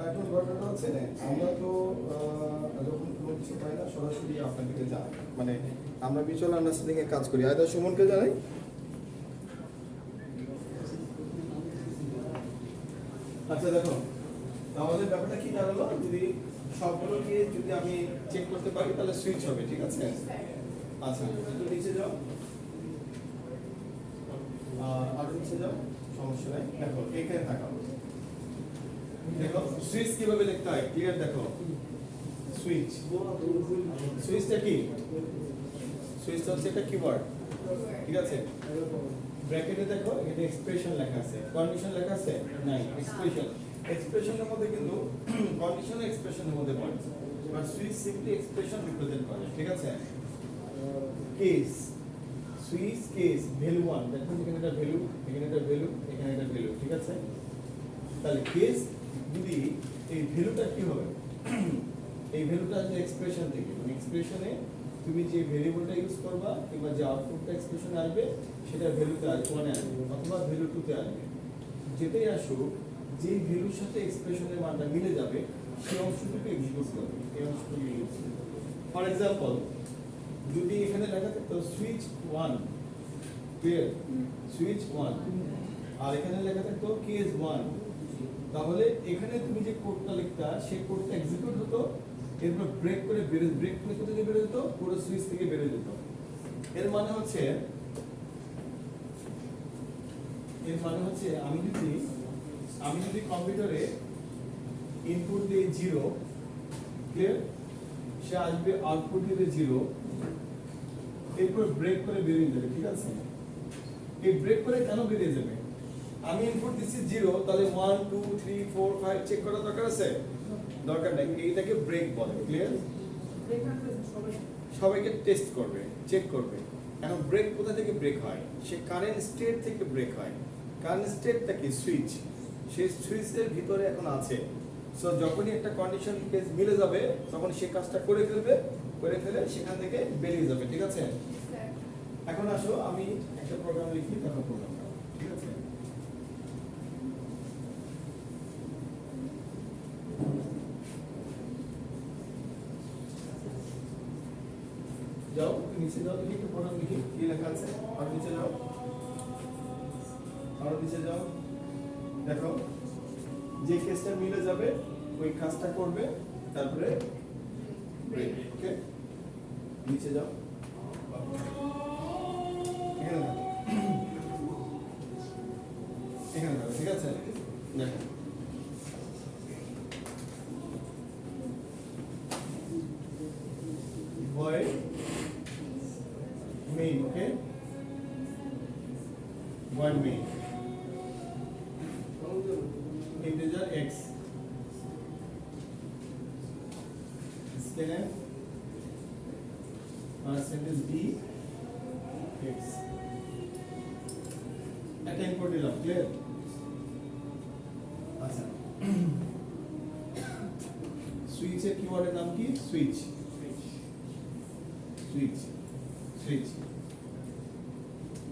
এখন ঘটনাটা হচ্ছে না, আমরা তো যখন কোনো কিছু পাই না সরাসরি আপনার দিকে যাই, মানে আমরা মিউচুয়াল আন্ডারস্ট্যান্ডিং এ কাজ করি। আয়দা সুমনকে জানাই। আচ্ছা দেখো, আমাদের ব্যাপারটা কি দাঁড়ালো, যদি সবগুলোকে যদি আমি চেক করতে পারি তাহলে সুইচ হবে, ঠিক আছে? আচ্ছা, একটু নিচে যাও, আরো নিচে যাও, সমস্যা নাই। দেখো এখানে তাকাও, দেখো সুইচ কিভাবে দেখতে হয়, ক্লিয়ার? দেখো সুইচটা কি? সুইচটা হচ্ছে একটা কিওয়ার্ড, ঠিক আছে? ব্র্যাকেটে দেখো এখানে এক্সপ্রেশন লেখা আছে, কন্ডিশন লেখা আছে নাই, এক্সপ্রেশনের মধ্যে কিন্তু কন্ডিশন এক্সপ্রেশনের মধ্যে পড়ে, but switch simply expression represent করে, ঠিক আছে? কেস, সুইচ কেস, ভ্যালু 1, দেখো এখানে একটা ভ্যালু, এখানে একটা ভ্যালু, এখানে একটা ভ্যালু, ঠিক আছে? তাহলে কেস যদি এই ভ্যালুটা কি হবে, এই ভ্যালুটা আসলে এক্সপ্রেশন থেকে, মানে এক্সপ্রেশনে তুমি যে ভেরিয়েবলটা ইউজ করবা কিংবা যে আউটপুটটা এক্সপ্রেশনে আসবে সেটা ভ্যালুতে আসবে, 1 এ আসবে অথবা ভ্যালু 2 তে আসবে, যেটাই আসুক যে ভ্যালুর সাথে এক্সপ্রেশনের মানটা মিলে যাবে সেই অংশটুকু এক্সিকিউট করবে, এই অংশটুকু ইউজ করবে। ফর এক্সাম্পল, যদি এখানে লেখা থাকতো সুইচ 1, ক্লিয়ার, সুইচ 1, আর এখানে লেখা থাকতো কেস 1, তাহলে এখানে তুমি যে কোডটা লিখতা সেই কোডটা এক্সিকিউট হতো, এরপর ব্রেক করে কোথা থেকে বের হতো, পুরো সুইচ থেকে বের যেত। এর মানে হচ্ছে আমি যদি কম্পিউটারে ইনপুট দিই 0, ক্লিয়ার, সে আসবে আউটপুট দিবে 0, এরপর ব্রেক করে বেরিয়ে যাবে, ঠিক আছে? এই ব্রেক করে কেন বেরিয়ে যাবে? আমি ইনপুট দিচ্ছি 0, তাহলে 1 2 3 4 5 চেক করার দরকার আছে? দরকার নাই, এইটাকে ব্রেক বলে, ক্লিয়ার? সবাইকে টেস্ট করবে, চেক করবে। এখন ব্রেক কোথা থেকে ব্রেক হয়? সে কারেন্ট স্টেট থেকে ব্রেক হয়। কারেন্ট স্টেটটা কি? সুইচ। সেই সুইচের ভিতরে এখন আছে। সো যখনই একটা কন্ডিশন কেস মিলে যাবে তখন সে কাজটা করে ফেলে সেখান থেকে বেরিয়ে যাবে, ঠিক আছে? স্যার এখন আসো আমি একটা প্রোগ্রাম লিখি, তারপর প্রোগ্রামটা, ঠিক আছে? যাও নিচে যাও, দেখি একটা প্রোগ্রাম লিখি, কি লেখা আছে। আর নিচে যাও, আরো নিচে যাও, দেখো যে কেসটা মিলে যাবে ওই কাজটা করবে, তারপরে ব্রেক। ওকে, নিচে যাও, এখানে দেখো, এখানে দেখো, ঠিক আছে? দেখো void main, okay, void main, integer x, scanf percentage d x, একটা ইনপুট দিলাম, ক্লিয়ার? আচ্ছা, সুইচের কিওয়ার্ডের নাম কি? Switch, switch, switch.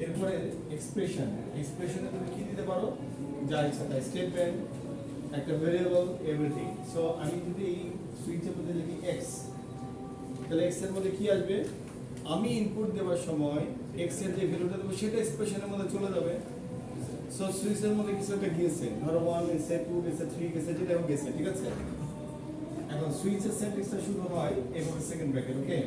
এরপরে এক্সপ্রেশনে তুমি কি দিতে পারো? যা ইচ্ছা তাই, স্টেটমেন্ট, একটা ভেরিয়েবল, এভরিথিং। সো আমি যদি এই সুইচের মধ্যে লিখি x, তাহলে x এর মধ্যে কি আসবে? আমি ইনপুট দেওয়ার সময় x এর যে ভ্যালুটা দেবো সেটা এক্সপ্রেশনের মধ্যে চলে যাবে। সো সুইচের মধ্যে কিছু একটা গিয়েছে, ধরো 1 গেছে, 2 গেছে, 3 গেছে, যেটা হোক গেছে, ঠিক আছে? এখন সুইচের সেন্টেন্সটা শুরু হয় এভাবে, সেকেন্ড ব্র্যাকেট, ওকে?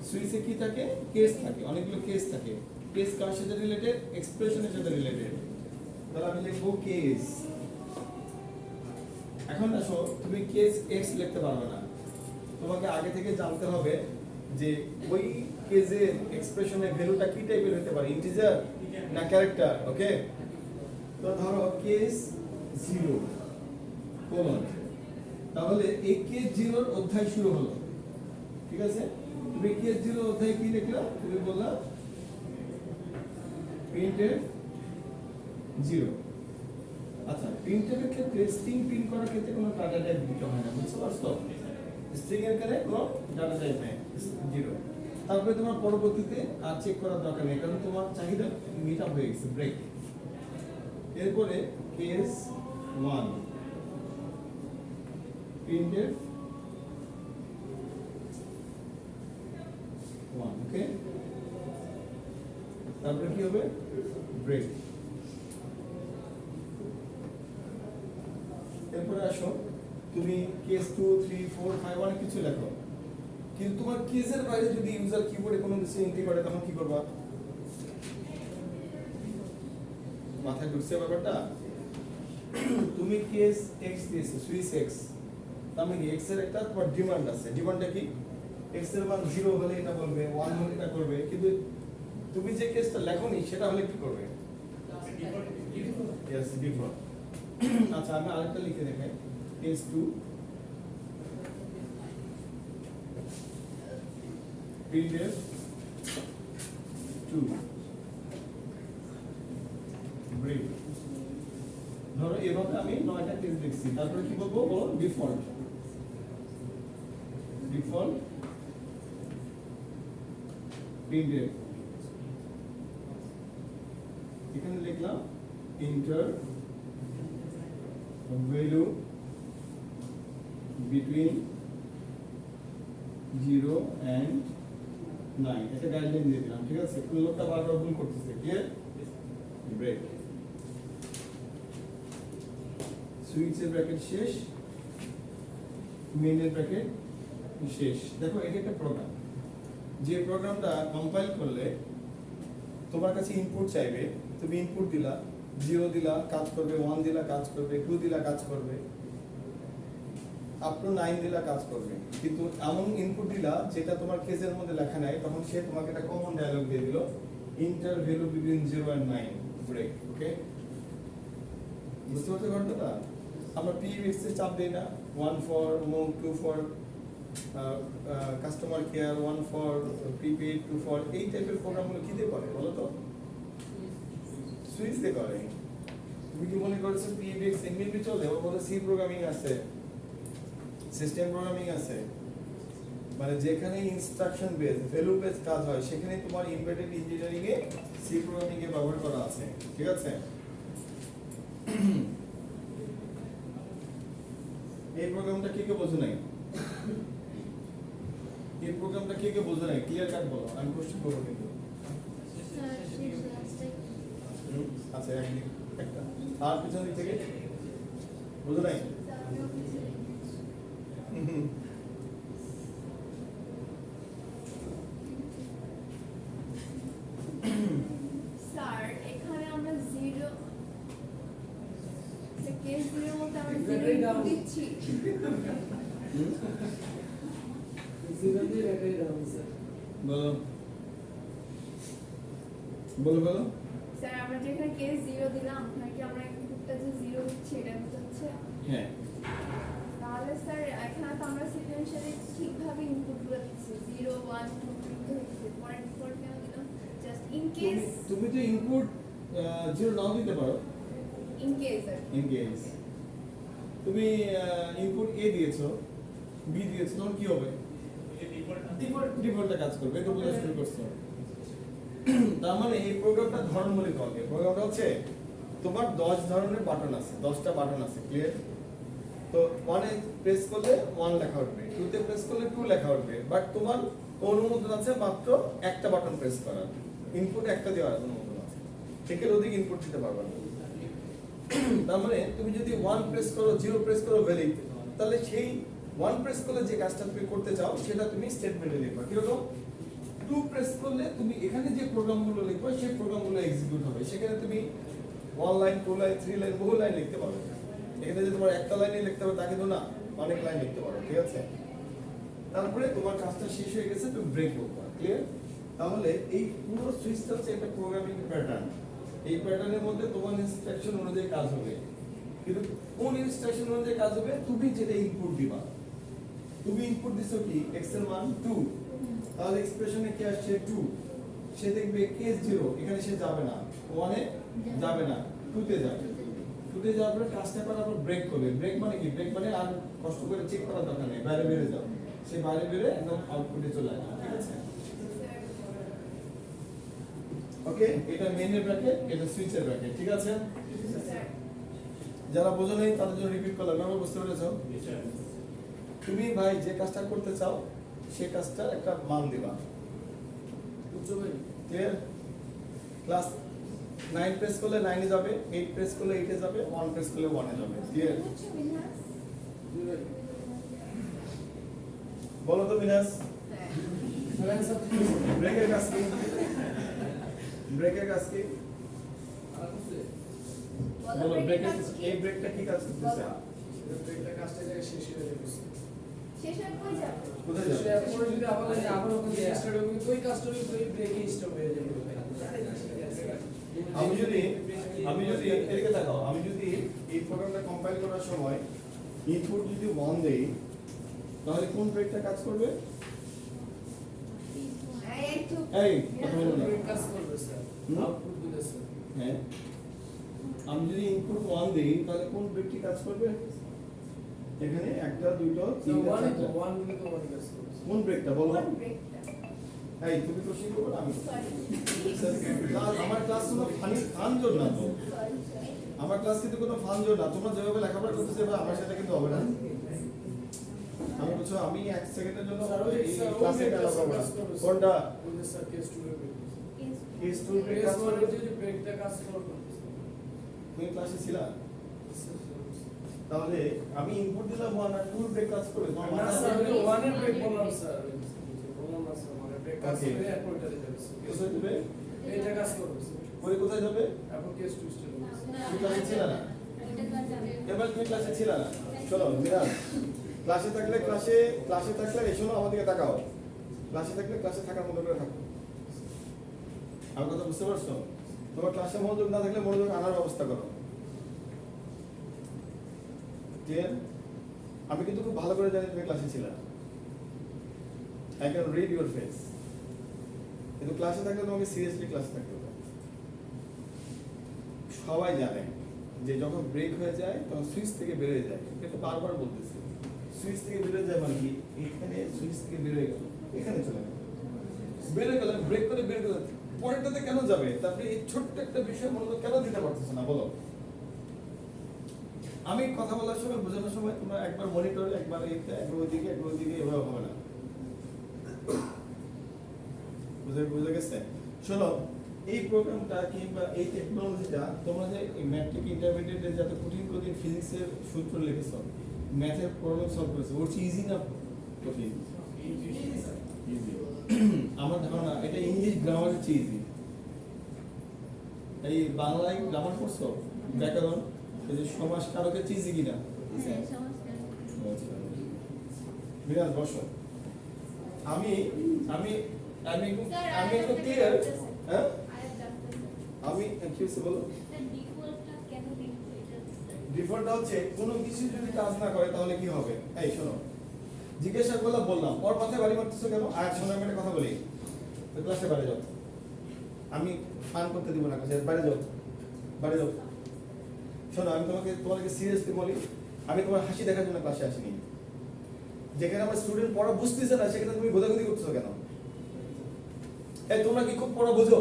সুইচে কি থাকে? কেস থাকে, অনেকগুলো কেস থাকে। কেস কার সাথে রিলেটেড? এক্সপ্রেশনের সাথে রিলেটেড। তাহলে আমি লিখবো কেস। এখন আসো, তুমি কেস এক্স লিখতে পারবে না, তোমাকে আগে থেকে জানতে হবে যে ওই কেসের এক্সপ্রেশনের ভ্যালুটা কি টাইপের হতে পারে, ইন্টিজার না ক্যারেক্টার, ওকে? তো ধরো কেস 0 কোলন, তাহলে এই কেস 0 এর অধ্যায় শুরু হলো, ঠিক আছে? তুমি কেস 0 অধ্যায় কি লিখলা? তুমি বললা প্রিন্টেড 0। আচ্ছা, প্রিন্টেডের ক্ষেত্রে স্ট্রিং প্রিন্ট করার ক্ষেত্রে কোনো ডাটা টাইপ দিতে হয় না, বুঝতে পারছো? স্ট্রিং এর ক্ষেত্রে কোনো ডাটা টাইপ নেই, 0। তারপরে তোমার পরবর্তীতে আর চেক করার দরকার নেই, কারণ তোমার চাহিদা মিট আপ হয়ে গেছে, ব্রেক। এরপরে কেস 1 প্রিন্টেড 1, ওকে? তারপরে কি হবে? ব্রেক। এরপরে আসো, তুমি কেস 2 3 4 5 অনেক কিছু লেখো, কিন্তু তোমার কেসের বাইরে যদি ইউজার কিবোর্ডে কোনো কিছু এন্ট্রি করে তখন কি করবা? মাথায় ঢুকছে ব্যাপারটা? তুমি কেস x দিয়েছো, সুইচ x, তার মানে x এর একটা তোমার ডিমান্ড আছে। ডিমান্ডটা কি? x এর মান 0 হলে এটা বলবে, 1 হলে এটা করবে, কিন্তু তুমি যে কেসটা লেখোনি সেটা হলে কি করবে? Yes, default. আচ্ছা, আমি আরেকটা লিখে দেখাই, কেস 2 প্রিন্টেড 2 ব্রেক। ধরো এভাবে আমি 9টা কেস লিখছি, তারপরে কি বলবো? বলো ডিফল্ট, ডিফল্ট প্রিন্টেড, এখানে লিখলাম ইন্টার value between 0 and 9 একটা গাইডলাইন দিয়ে দিলাম, ঠিক আছে? কোন লোকটা বারবার ভুল করতেছে, ক্লিয়ার? ব্রেক, সুইচের ব্র্যাকেট শেষ, মেইনের ব্র্যাকেট শেষ। দেখো এটা একটা প্রোগ্রাম, যে প্রোগ্রামটা কম্পাইল করলে তোমার কাছে ইনপুট চাইবে, তুমি ইনপুট দিলা, 0 দিলা কাজ করবে, 1 দিলা কাজ করবে, 2 দিলা কাজ করবে, আপ টু 9 দিলা কাজ করবে। কিন্তু এমন ইনপুট দিলা যেটা তোমার কেসের মধ্যে লেখা নাই, তখন সে তোমাকে একটা কমন ডায়লগ দিয়ে দিল, enter value between 0 and 9 break. Okay, বুঝতে পারছো ঘটনাটা? আমরা PBX এ চাপ দেই না, 1 for move, 2 for customer care, 1 for prepaid, 2 for, এই টাইপের প্রোগ্রামগুলো কি দিয়ে করে বলো তো? সুইচ দিয়ে করে। তুমি কি মনে করছো PBX এমনি চলে? ওর মধ্যে সি প্রোগ্রামিং আছে, সিস্টেম প্রোগ্রামিং আছে, মানে যেখানে ইনস্ট্রাকশন বেস, ভ্যালু বেস কাজ হয়, সেখানে তোমার এমবেডেড ইঞ্জিনিয়ারিং এ সি প্রোগ্রামিং এ ব্যবহার করা আছে, ঠিক আছে? এই প্রোগ্রামটা কে কে বোঝো নাই? এই প্রোগ্রামটা কে কে বোঝো নাই? ক্লিয়ার কাট বলো, আমি কোশ্চেন করব কিন্তু। আচ্ছা, একদিক একটা, আর পিছন দিক থেকে বোঝো নাই? স্যার এখানে আমরা 0 কেস 0 মধ্যে আমরা 0 দিচ্ছি। বলো বলো বলো। স্যার আমরা যেখানে কেস 0 দিলাম, নাকি আমরা ইনপুটটা যে 0 দিচ্ছি এটা বুঝাচ্ছে? হ্যাঁ, তাহলে স্যার এখানে তো আমরা সিকোয়েন্সিয়ালি ঠিকভাবে ইনপুটগুলো দিচ্ছি, 0 1 2 3 তো হচ্ছে, পরে ডিফল্ট কেন দিলাম? জাস্ট ইন কেস, তুমি তো ইনপুট 0 নাও দিতে পারো, in case sir. In case তুমি ইনপুট A দিয়েছো, B দিয়েছো, তখন কি হবে? ডিফল্টটা কাজ করবে, এটা বোঝা শুরু করছো। তার মানে এই প্রোগ্রামটা ধরন বলে কাউকে, প্রোগ্রামটা হচ্ছে তোমার 10 ধরনের বাটন আছে, 10টা বাটন আছে, ক্লিয়ার? তো 1 এ প্রেস করলে 1 লেখা উঠবে, 2 তে প্রেস করলে 2 লেখা উঠবে, বাট তোমার অনুমোদন আছে মাত্র একটা বাটন প্রেস করার, ইনপুট একটা দেওয়ার অনুমোদন আছে, একের অধিক ইনপুট দিতে পারবে না। তার মানে তুমি যদি 1 প্রেস করো, 0 প্রেস করো ভ্যালিড, তাহলে সেই 1 প্রেস করলে যে কাজটা তুমি করতে চাও সেটা তুমি স্টেটমেন্টে লিখবা। কিরকম? 2 প্রেস করলে তুমি এখানে যে প্রোগ্রামগুলো লিখবে সেই প্রোগ্রামগুলো এক্সিকিউট হবে, সেখানে তুমি 1 লাইন, 2 লাইন, 3 লাইন, বহু লাইন লিখতে পারো। এখানে যদি তোমার একটা লাইনে লিখতে হবে তা কিন্তু না, অনেক লাইন লিখতে পারো, ঠিক আছে? তারপরে তোমার কাজটা শেষ হয়ে গেছে, তুমি ব্রেক করবা, ক্লিয়ার? তাহলে এই পুরো সুইচটা হচ্ছে একটা প্রোগ্রামিং প্যাটার্ন। এই প্যাটার্নের মধ্যে তোমার ইনস্ট্রাকশন অনুযায়ী কাজ হবে, কিন্তু কোন ইনস্ট্রাকশন অনুযায়ী কাজ হবে? তুমি যেটা ইনপুট দিবা। তুমি ইনপুট দিছো কি? x এর মান 2, তাহলে এক্সপ্রেশনে কি আসছে? 2। সে দেখবে কেস 0, এখানে সে যাবে না, 1 এ যাবে না, 2 তে যাবে। 2 তে যাওয়ার পরে কাজটা করে আবার ব্রেক করবে। ব্রেক মানে কি? ব্রেক মানে আর কষ্ট করে চেক করার দরকার নেই, বাইরে বেরিয়ে যাও, সে বাইরে বেরিয়ে একদম আউটপুটে চলে আসবে, ঠিক আছে? ওকে, এটা মেইনের ব্র্যাকেট, এটা সুইচের ব্র্যাকেট, ঠিক আছে? স্যার যারা বোঝো নাই তাদের জন্য রিপিট করলাম, আমরা বুঝতে পেরেছো? তুমি ভাই যে কাজটা করতে চাও সেই কাজটার একটা মান দিবা, ক্লিয়ার? ক্লাস 9 প্রেস করলে 9 এ যাবে, 8 প্রেস করলে 8 এ যাবে, 1 প্রেস করলে 1 এ যাবে, ক্লিয়ার? বুঝছো বিনাশ? বলো তো বিনাশ, হ্যাঁ ব্রেকের কাজ কি? ব্রেকের কাজ কি? বলো বলো, ব্রেকের ব্রেকের কাজ কি? এই ব্রেকটা কি কাজ করতেছে? বলো। শেষ হয়ে কই যাবে? কোথায় যাবে? আমি যদি এদিকে তাকাও, আমি যদি এই প্রোগ্রামটা কম্পাইল করার সময় ইনপুট যদি 1 দেই, তাহলে কোন ব্রেকটা কাজ করবে? এই তো এই কথা বলো না। হ্যাঁ, আমি যদি ইনপুট 1 দেই তাহলে কোন ব্রেকটি কাজ করবে? এখানে একটা, দুটো, তিনটা, চারটা। কোন ব্রেকটা বলো? কোন ব্রেকটা? এই তুমি কোশ্চেন করবে না, আমি সরি আমার ক্লাস হলো ফানি ফান জন্য না তো। সরি আমার ক্লাস কিন্তু কোনো ফান জোন না, তোমরা যেভাবে লেখাপড়া করতেছো এবার আমার সাথে কিন্তু হবে না। আমি বলছো আমি 1 সেকেন্ডের জন্য এই ক্লাসে গেলাম না। কোনটা কেস টু ব্রেক কাজ করে? তুমি ক্লাসে ছিলা? তাহলে আমি ইনপুট দিলাম 1 আর 2 ব্রেক কাজ করে তোমার না মাথা স্যার, আমি 1 এর ব্রেক বললাম স্যার। বললাম না স্যার, মানে ব্রেক কাজ Okay. করে এরপর ওইটাতে যাবে স্যার। কোথায় দিবে? এইটা কাজ করবে স্যার। পরে কোথায় যাবে? এখন কেস টু স্টার্ট হবে স্যার। তুমি ক্লাসে ছিলা না? এবার তুমি ক্লাসে ছিলা না? শোনো মিরাজ, ক্লাসে থাকলে এই শোনো আমার দিকে তাকাও। ক্লাসে থাকলে ক্লাসে থাকার মতো করে থাকো। আমার কথা বুঝতে পারছো? তোমার ক্লাসে মনোযোগ না থাকলে মনোযোগ আনার ব্যবস্থা করো। ক্লিয়ার? আমি কিন্তু খুব ভালো করে জানি তুমি ক্লাসে ছিলা। I can read your face. কিন্তু ক্লাসে থাকলে তোমাকে সিরিয়াসলি ক্লাসে থাকতে হবে। সবাই জানে যে যখন ব্রেক হয়ে যায় তখন সুইচ থেকে বের হয়ে যায়। এটা বারবার বলতেছি। সুইচ থেকে বের হয়ে যায় মানে কি? এখানে সুইচ থেকে বের হয়ে গেল, এখানে চলে গেল। বের হয়ে গেল, ব্রেক করে বের করে পরেরটাতে কেন যাবে? তারপরে এই ছোট্ট একটা বিষয় মনোযোগ কেন দিতে পারতেছ না বলো? আমি কথা বলার সময় বোঝানোর সময় তোমরা একবার মনিটর, একবার এইটা, একবার ওইদিকে, একবার ওইদিকে, এভাবে হবে না। বুঝে গেছে? শোনো, এই প্রোগ্রামটা কিংবা এই টেকনোলজিটা তোমরা যে ম্যাট্রিক ইন্টারমিডিয়েটে যত কঠিন ফিজিক্সের সূত্র লিখেছো, ম্যাথের প্রবলেম সলভ করেছো, ওর ইজি না কঠিন? ইজি। আমার ধারণা এটা ইংলিশ গ্রামারের চেয়ে ইজি। এই বাংলায় গ্রামার করছো, ব্যাকরণ, এই যে সমাস কারকের চেয়ে ইজি কিনা? বিরাজ বসো। আমি আমি আমি আমি একটু ক্লিয়ার। হ্যাঁ, আমি কি হচ্ছে বলো? ডিফল্টটা হচ্ছে কোনো কিছু যদি কাজ না করে তাহলে কি হবে? এই শোনো, জিজ্ঞাসা করলাম, বললাম ওর মাথায় বাড়ি মারতেছো কেন? আর শোনো, আমি একটা কথা বলি, ক্লাসে বাইরে যাও। আমি ফান করতে দিব না, ক্লাসে বাইরে যাও, বাইরে যাও। শোনো, আমি তোমাকে সিরিয়াসলি বলি, আমি তোমার হাসি দেখার জন্য ক্লাসে আসিনি। যেখানে আমার স্টুডেন্ট পড়া বুঝতেছে না সেখানে তুমি গোদাগুদি করতেছো কেন? এই তোমরা কি খুব পড়া বুঝো?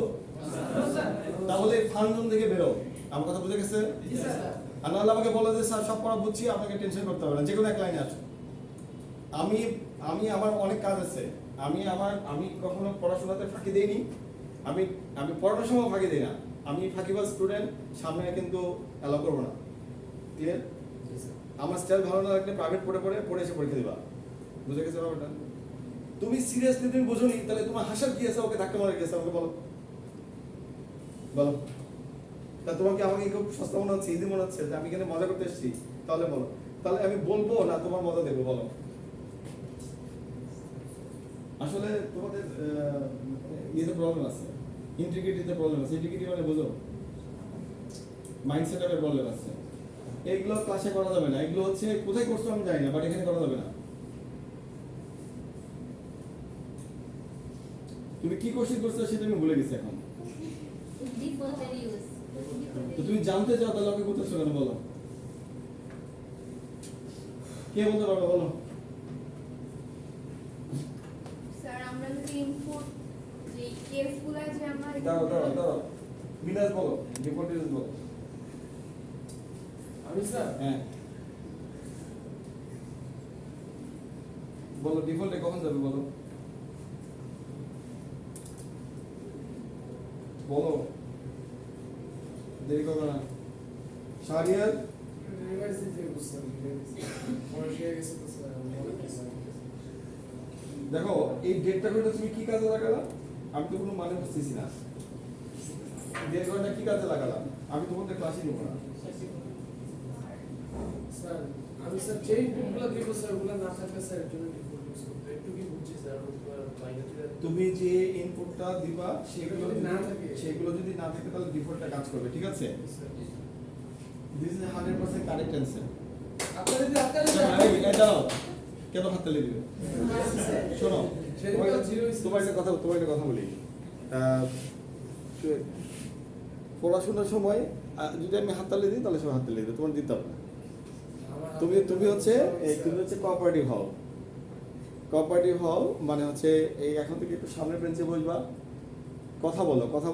তাহলে ফান জোন থেকে বেরো। আমার কথা বুঝে গেছে? আর নাহলে আমাকে বলে যে স্যার সব পড়া বুঝছি, আপনাকে টেনশন করতে হবে না, যে কোনো এক লাইনে আসো। আমি আমার অনেক কাজ আছে। আমি কখনো পড়াশোনাতে ফাঁকি দেইনি। আমি পড়ানোর সময় ফাঁকি দিই না। আমি ফাঁকিবাজ স্টুডেন্ট সামনে কিন্তু অ্যালাউ করবো না। ক্লিয়ার? আমার স্টাইল ভালো না লাগলে প্রাইভেট পড়ে এসে পরীক্ষা দিবা। বুঝে গেছে ব্যাপারটা? তুমি সিরিয়াসলি তুমি বোঝোনি, তাহলে তোমার হাসার কি আছে? ওকে ধাক্কা মারা গেছে, আমাকে বলো বলো। তা তোমাকে আমাকে খুব সস্তা মনে হচ্ছে, ইজি মনে হচ্ছে যে আমি এখানে মজা করতে এসেছি? তাহলে বলো, তাহলে আমি বলবো না তোমার মজা দেবো? বলো। আসলে তোমাদের ইয়েতে প্রবলেম আছে, ইন্টিগ্রিটিতে প্রবলেম আছে। ইন্টিগ্রিটি মানে বোঝো, মাইন্ডসেটের প্রবলেম আছে। এইগুলো ক্লাসে করা যাবে না। এগুলো হচ্ছে কোথায় করছো আমি জানি না, বাট এখানে করা যাবে না। তুমি কি কোশ্চেন করছো সেটা আমি ভুলে গেছি এখন। তো তুমি জানতে চাও তাহলে ওকে করতেছো কেন বলো? কে বলতে পারবে বলো? স্যার আমরা যদি ইনপুট যে কেসগুলো যে আমরা দাঁড়াও মিনাজ বলো, ডিফল্ট বলো। আমি স্যার, হ্যাঁ বলো, ডিফল্টে কখন যাবে বলো? বলো, দেরি করবে না। শাহরিয়ার, রিভাইজ দিতে হবে স্যার। পড়া শিখে গেছে তো স্যার, মনে নেই স্যার। দেখো এই ডেটটা করে তুমি কি কাজে লাগালা? আমি তো কোনো মানে বুঝতেছি না। দেড় ঘন্টা কি কাজে লাগালাম? আমি তোমাদের ক্লাসে নেব না। স্যার আমি স্যার যেই বুকগুলো দিব স্যার, ওগুলো না থাকলে স্যার এর জন্য ডিফল্ট ইউজ করতে একটু কি বুঝছি স্যার, ওগুলো বাইরে তুমি যে ইনপুটটা দিবা সেগুলো যদি না থাকে, যদি না থাকে তাহলে ডিফল্টটা কাজ করবে, ঠিক আছে? Sir. This is 100% correct answer. আপনারা যদি দাঁড়াও, কেন হাত তালি দিবে? শোনো, তোমার একটা কথা বলি। পড়াশোনার সময় যদি আমি হাততালি দিই তাহলে সবাই হাততালি দিবে, তোমার দিতে হবে না। তুমি হচ্ছে কোঅপারেটিভ হও মানে হচ্ছে এই এখন থেকে একটু সামনের বেঞ্চে বসবা, কথা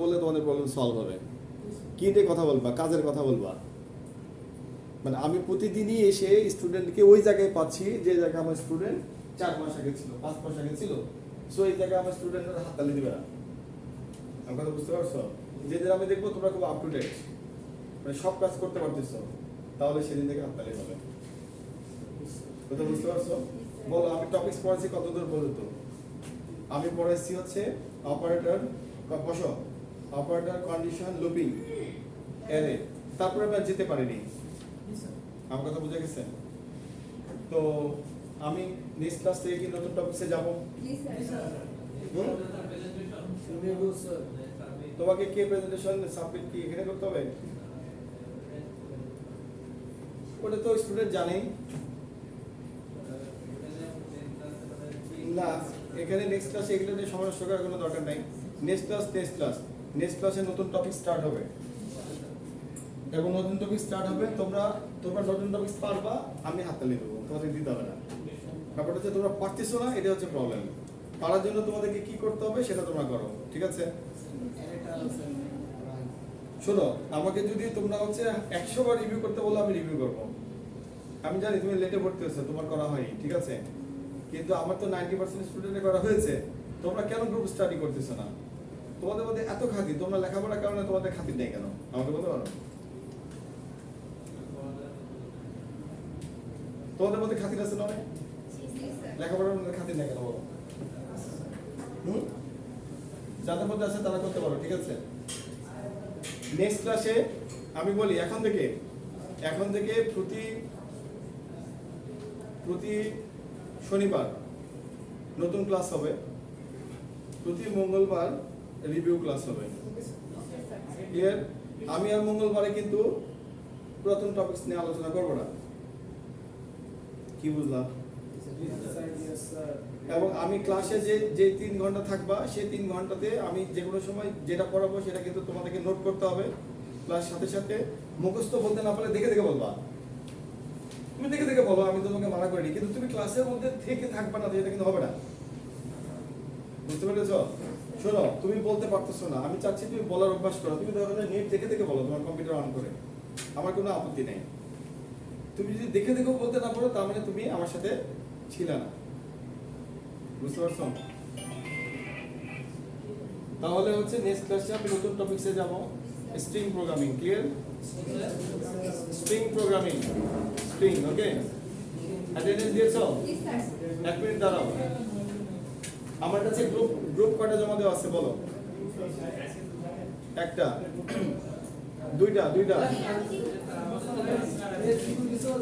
বললে তোমাদের প্রবলেম সলভ হবে। কি নিয়ে কথা বলবা? কাজের কথা বলবা। মানে আমি প্রতিদিনই এসে স্টুডেন্টকে ওই জায়গায় পাচ্ছি যে জায়গায় আমার স্টুডেন্ট 4 মাস আগে ছিল, 5 মাস আগে ছিল। সো এই জায়গায় আমার স্টুডেন্টরা হাততালি দিবে না। আমার কথা বুঝতে পারছো? যেদিন আমি দেখবো তোমরা খুব আপ টু ডেট, মানে সব কাজ করতে পারতেছো, তাহলে সেদিন থেকে হাততালি হবে। কথা বুঝতে পারছো? বলো, আমি টপিকস পড়াচ্ছি কতদূর বলো তো? আমি পড়াচ্ছি হচ্ছে অপারেটর, বসো, অপারেটর, কন্ডিশন, লুপিং, অ্যারে। তারপরে আমি আর যেতে পারিনি। আমার কথা বুঝে গেছে? তো আমি নেক্সট ক্লাস থেকে কি নতুন টপিকসে যাব? জি স্যার। Enable, sir. তোমাকে কে প্রেজেন্টেশন সাবমিট কি এখানে করতে হবে? ওটা তো স্টুডেন্ট জানেই না। এখানে নেক্সট ক্লাসে এগুলো নিয়ে সমস্যা করার কোনো দরকার নাই। নেক্সট ক্লাসে নতুন টপিক স্টার্ট হবে, এবং নতুন টপিক স্টার্ট হবে। তোমরা নতুন টপিক পারবা, আমি হাততালি দেবো, তোমাদের দিতে হবে না। ব্যাপারটা হচ্ছে তোমরা পারতেছো না, এটা হচ্ছে প্রবলেম। পারার জন্য তোমাদেরকে কি করতে হবে সেটা তোমরা করো, ঠিক আছে? শোনো, আমাকে যদি তোমরা হচ্ছে 100 বার রিভিউ করতে বলো, আমি রিভিউ করবো। আমি জানি তুমি লেটে ভর্তি হয়েছো, তোমার করা হয়নি, ঠিক আছে? কিন্তু আমার তো 90% স্টুডেন্টে করা হয়েছে। তোমরা কেন গ্রুপ স্টাডি করতেছো না? তোমাদের মধ্যে এত খাতির, তোমরা লেখাপড়ার কারণে তোমাদের খাতির নেই কেন? আমাকে বলতে পারো? তোমাদের মধ্যে খাতির আছে না অনেক? জি স্যার। লেখাপড়ার মধ্যে খাতির নেই কেন বলো? যাদের মধ্যে আছে তারা করতে পারো, ঠিক আছে? নেক্সট ক্লাসে আমি বলি, এখন থেকে প্রতি শনিবার নতুন ক্লাস হবে, প্রতি মঙ্গলবার রিভিউ ক্লাস হবে। ক্লিয়ার? আমি আর মঙ্গলবারে কিন্তু পুরাতন টপিকস নিয়ে আলোচনা করবো না। কি বুঝলাম? Yes, sir. এবং আমি ক্লাসে যে 3 ঘন্টা থাকবা, সেই 3 ঘন্টাতে আমি যে কোনো সময় যেটা পড়াবো সেটা কিন্তু তোমাদেরকে নোট করতে হবে। প্লাস সাথে সাথে মুখস্থ বলতে না পারলে দেখে বলবা। তুমি দেখে বলো, আমি তোমাকে মানা করিনি, কিন্তু তুমি ক্লাসের মধ্যে থেকে থাকবা না, এটা কিন্তু হবে না। বুঝতে পেরেছ? শোনো, তুমি বলতে পারতেছো না, আমি চাচ্ছি তুমি বলার অভ্যাস করো। তুমি নেট দেখে বলো, তোমার কম্পিউটার অন করে, আমার কোনো আপত্তি নেই। তুমি যদি দেখেও বলতে না পারো, তার মানে তুমি আমার সাথে ছিল না। বুঝতে পারছো? তাহলে হচ্ছে নেক্সট ক্লাসে আমি নতুন টপিকসে যাব, string programming. Clear? String programming, string. Okay, attendance দিয়েছো? জি স্যার। 1 মিনিট দাঁড়াও। আমার কাছে গ্রুপ কয়টা জমা দেওয়া আছে বলো? একটা, দুইটা। Yes, sir.